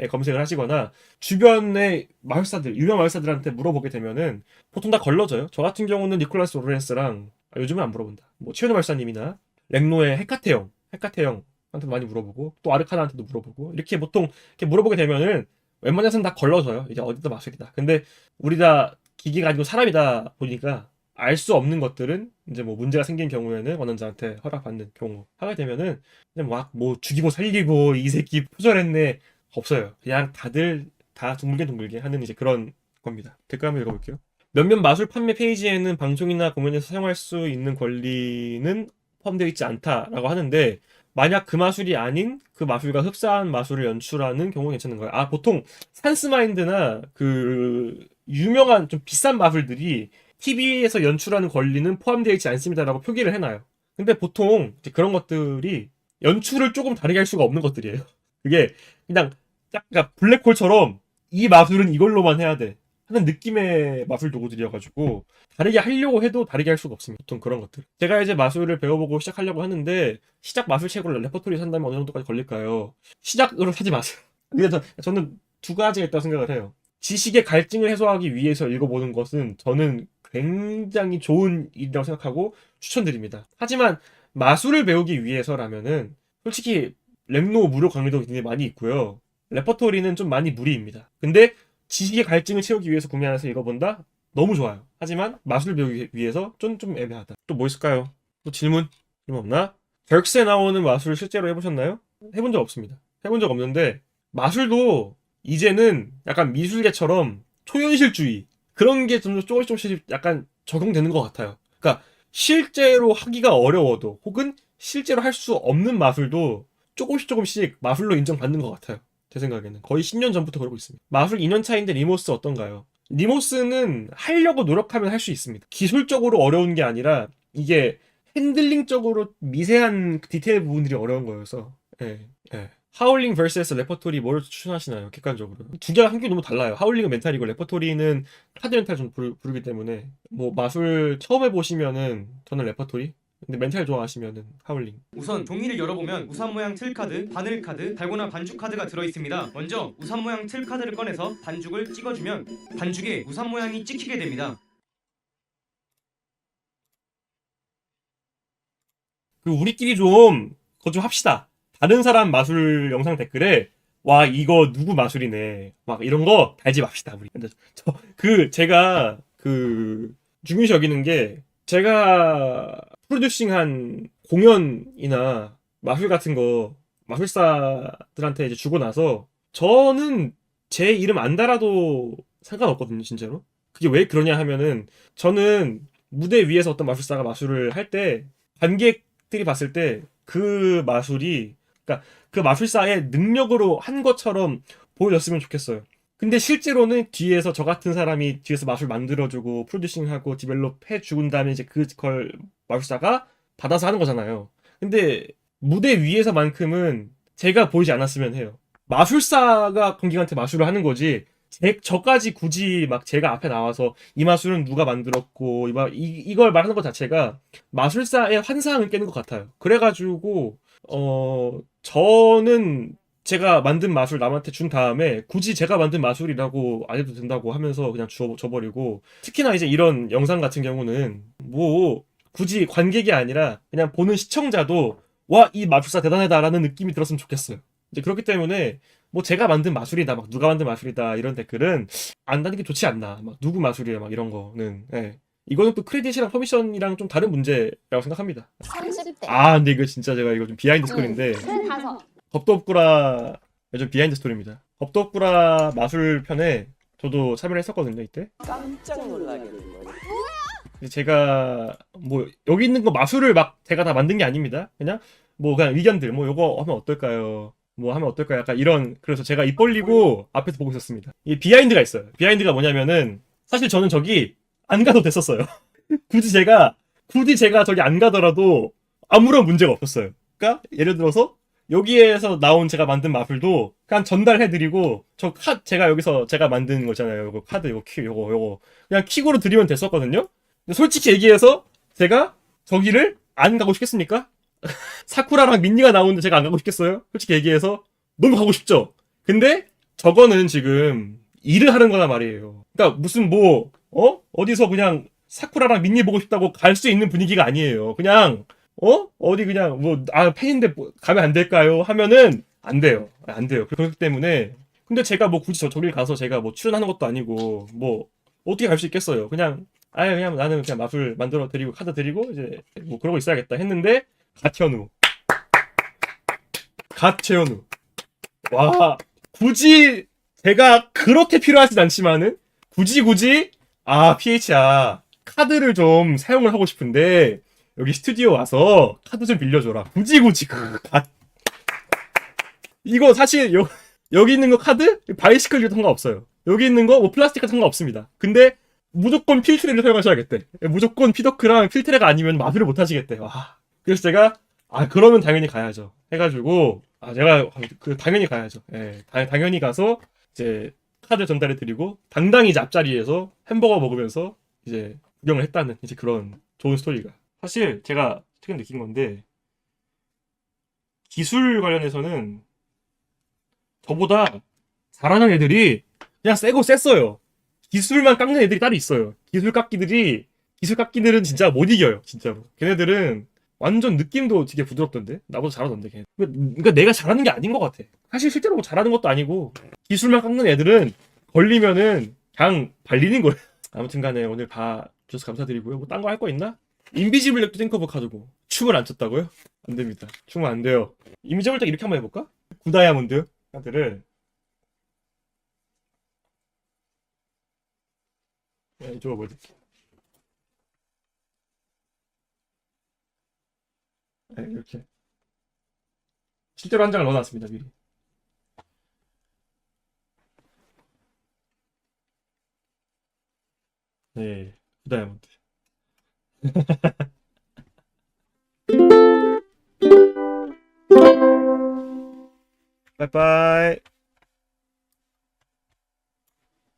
검색을 하시거나 주변의 마술사들, 유명 마술사들한테 물어보게 되면은 보통 다 걸러져요. 저 같은 경우는 니콜라스 오르렌스랑 요즘은 안 물어본다. 뭐 치현우 마술사님이나 렉노의 헤카테형한테도 많이 물어보고 또 아르카나한테도 물어보고 이렇게 보통 이렇게 물어보게 되면은 웬만해서는 다 걸러져요. 이제 어디다 마술이다. 근데 우리 다 기계가 아니고 사람이다 보니까 알 수 없는 것들은 이제 뭐 문제가 생긴 경우에는 원한자한테 허락받는 경우 하게 되면은 그냥 막 뭐 죽이고 살리고 이 새끼 표절했네 없어요. 그냥 다들 다 둥글게 하는 이제 그런 겁니다. 댓글 한번 읽어볼게요. 몇몇 마술 판매 페이지에는 방송이나 공연에서 사용할 수 있는 권리는 포함되어 있지 않다라고 하는데, 만약 그 마술이 아닌 그 마술과 흡사한 마술을 연출하는 경우는 괜찮은 거예요. 아, 보통 산스마인드나 그 유명한 좀 비싼 마술들이 TV에서 연출하는 권리는 포함되어 있지 않습니다라고 표기를 해놔요. 근데 보통 이제 그런 것들이 연출을 조금 다르게 할 수가 없는 것들이에요. 그게 그냥 약간 블랙홀처럼 이 마술은 이걸로만 해야 돼 하는 느낌의 마술 도구들이어가지고 다르게 하려고 해도 다르게 할 수가 없습니다. 보통 그런 것들. 제가 이제 마술을 배워보고 시작하려고 하는데, 시작 마술 책으로 레퍼토리 산다면 어느 정도까지 걸릴까요? 시작으로 사지 마세요. 근데 저는 두 가지가 있다고 생각을 해요. 지식의 갈증을 해소하기 위해서 읽어보는 것은 저는 굉장히 좋은 일이라고 생각하고 추천드립니다. 하지만 마술을 배우기 위해서라면은 솔직히 랩노 무료 강의도 굉장히 많이 있고요. 레퍼토리는 좀 많이 무리입니다. 근데 지식의 갈증을 채우기 위해서 구매해서 읽어본다? 너무 좋아요. 하지만 마술을 배우기 위해서 좀 애매하다. 또 뭐 있을까요? 또 질문 없나? 덜크스에 나오는 마술 실제로 해보셨나요? 해본 적 없습니다. 해본 적 없는데, 마술도 이제는 약간 미술계처럼 초현실주의 그런 게 좀 조금씩 약간 적용되는 것 같아요. 그러니까 실제로 하기가 어려워도, 혹은 실제로 할 수 없는 마술도 조금씩 마술로 인정받는 것 같아요. 제 생각에는 거의 10년 전부터 그러고 있습니다. 마술 2년 차인데 리모스 어떤가요? 리모스는 하려고 노력하면 할 수 있습니다. 기술적으로 어려운 게 아니라 이게 핸들링적으로 미세한 디테일 부분들이 어려운 거여서. 예, 예. 하울링 vs 레퍼토리 뭘 추천하시나요? 객관적으로 두 개가 한게 너무 달라요. 하울링은 멘탈이고 레퍼토리는 카드 멘탈 좀 부르기 때문에, 뭐 마술 처음 해보시면은 저는 레퍼토리, 근데 멘탈 좋아하시면은 하울링. 우선 종이를 열어보면 우산 모양 틀 카드, 바늘 카드, 달고나 반죽 카드가 들어있습니다. 먼저 우산 모양 틀 카드를 꺼내서 반죽을 찍어주면 반죽에 우산 모양이 찍히게 됩니다. 그 우리끼리 좀 그거 좀 합시다. 다른 사람 마술 영상 댓글에 와 이거 누구 마술이네 막 이런 거 달지 맙시다 우리. 근데 제가 중요시 여기는 게, 제가 프로듀싱한 공연이나 마술 같은 거 마술사들한테 이제 주고 나서 저는 제 이름 안 달아도 상관없거든요, 진짜로. 그게 왜 그러냐 하면은, 저는 무대 위에서 어떤 마술사가 마술을 할 때 관객들이 봤을 때 그 마술이, 그러니까 그 마술사의 능력으로 한 것처럼 보여졌으면 좋겠어요. 근데 실제로는 뒤에서 저 같은 사람이 뒤에서 마술 만들어주고 프로듀싱하고 디벨롭 해주은 다음에 이제 그걸 마술사가 받아서 하는 거잖아요. 근데 무대 위에서만큼은 제가 보이지 않았으면 해요. 마술사가 관객한테 마술을 하는 거지, 저까지 굳이 막 제가 앞에 나와서 이 마술은 누가 만들었고 이걸 말하는 것 자체가 마술사의 환상을 깨는 것 같아요. 그래가지고 저는 제가 만든 마술 남한테 준 다음에 굳이 제가 만든 마술이라고 안 해도 된다고 하면서 그냥 줘버리고, 특히나 이제 이런 영상 같은 경우는 뭐 굳이 관객이 아니라 그냥 보는 시청자도 와, 이 마술사 대단하다라는 느낌이 들었으면 좋겠어요. 이제 그렇기 때문에 뭐 제가 만든 마술이다, 막 누가 만든 마술이다 이런 댓글은 안 다는 게 좋지 않나. 막 누구 마술이야, 막 이런 거는. 예. 이거는 또 크레딧이랑 퍼미션이랑 좀 다른 문제라고 생각합니다. 30대. 아, 근데 이거 진짜 제가 이거 좀 비하인드 스토리인데, 25. 겁도 없구라 요즘 비하인드 스토리입니다. 겁도 없구라 마술 편에 저도 참여를 했었거든요, 이때. 깜짝 놀라게 된 거예요. 근데 제가 뭐 여기 있는 거 마술을 막 제가 다 만든 게 아닙니다. 그냥 의견들, 뭐 요거 하면 어떨까요? 뭐 하면 어떨까요? 약간 이런. 그래서 제가 입 벌리고 앞에서 보고 있었습니다. 이 비하인드가 있어요. 비하인드가 뭐냐면은, 사실 저는 저기 안 가도 됐었어요. 굳이 제가 저기 안 가더라도 아무런 문제가 없었어요. 그러니까 예를 들어서 여기에서 나온 제가 만든 마술도 그냥 전달해드리고, 제가 여기서 제가 만든 거잖아요. 요거 카드, 요거 그냥 킥으로 드리면 됐었거든요. 근데 솔직히 얘기해서 제가 저기를 안 가고 싶겠습니까? 사쿠라랑 민니가 나오는데 제가 안 가고 싶겠어요? 솔직히 얘기해서 너무 가고 싶죠. 근데 저거는 지금 일을 하는 거란 말이에요. 그러니까 무슨 어디서 그냥 사쿠라랑 민니 보고 싶다고 갈 수 있는 분위기가 아니에요. 그냥 어디 그냥 팬인데 가면 안 될까요? 하면은 안 돼요. 안 돼요. 그렇기 때문에. 근데 제가 굳이 저길 가서 제가 출연하는 것도 아니고 어떻게 갈 수 있겠어요. 그냥 나는 그냥 마술 만들어 드리고 카드 드리고 이제 그러고 있어야겠다 했는데, 갓채현우. 와, 굳이 제가 그렇게 필요하진 않지만은 굳이 아, PH야. 카드를 좀 사용을 하고 싶은데, 여기 스튜디오 와서 카드 좀 빌려줘라. 굳이. 이거 사실, 여기 있는 거 카드? 바이시클 이도 상관없어요. 여기 있는 거, 뭐 플라스틱 같은 상관없습니다. 근데, 무조건 필트레를 사용하셔야겠대. 무조건 피더크랑 필트레가 아니면 마술을 못 하시겠대. 와. 그래서 제가, 그러면 당연히 가야죠. 해가지고, 제가, 당연히 가야죠. 예, 당연히 가서, 이제, 카드 전달해 드리고, 당당히 이제 앞자리에서 햄버거 먹으면서, 이제, 구경을 했다는, 이제 그런 좋은 스토리가. 사실, 제가 최근 느낀 건데, 기술 관련해서는, 저보다 잘하는 애들이, 그냥 세고 셌어요. 기술만 깎는 애들이 따로 있어요. 기술 깎기들은 진짜 못 이겨요. 진짜로. 걔네들은 완전 느낌도 되게 부드럽던데? 나보다 잘하던데, 걔네. 그러니까 내가 잘하는 게 아닌 것 같아. 사실 실제로 뭐 잘하는 것도 아니고, 기술만 깎는 애들은 걸리면은 그냥 발리는 거예요. 아무튼 간에 오늘 봐주셔서 감사드리고요. 뭐 딴 거 할 거 있나? 인비지블 렉도 탱커브 카드고. 춤을 안 췄다고요? 안 됩니다. 춤은 안 돼요. 인비지블 렉 이렇게 한번 해볼까? 구다이아몬드 카드를. 이쪽으로 보여드릴게요. 네, 이렇게. 실제로 한 장을 넣어놨습니다, 미리. 네, 다이아몬드. 빠이빠이.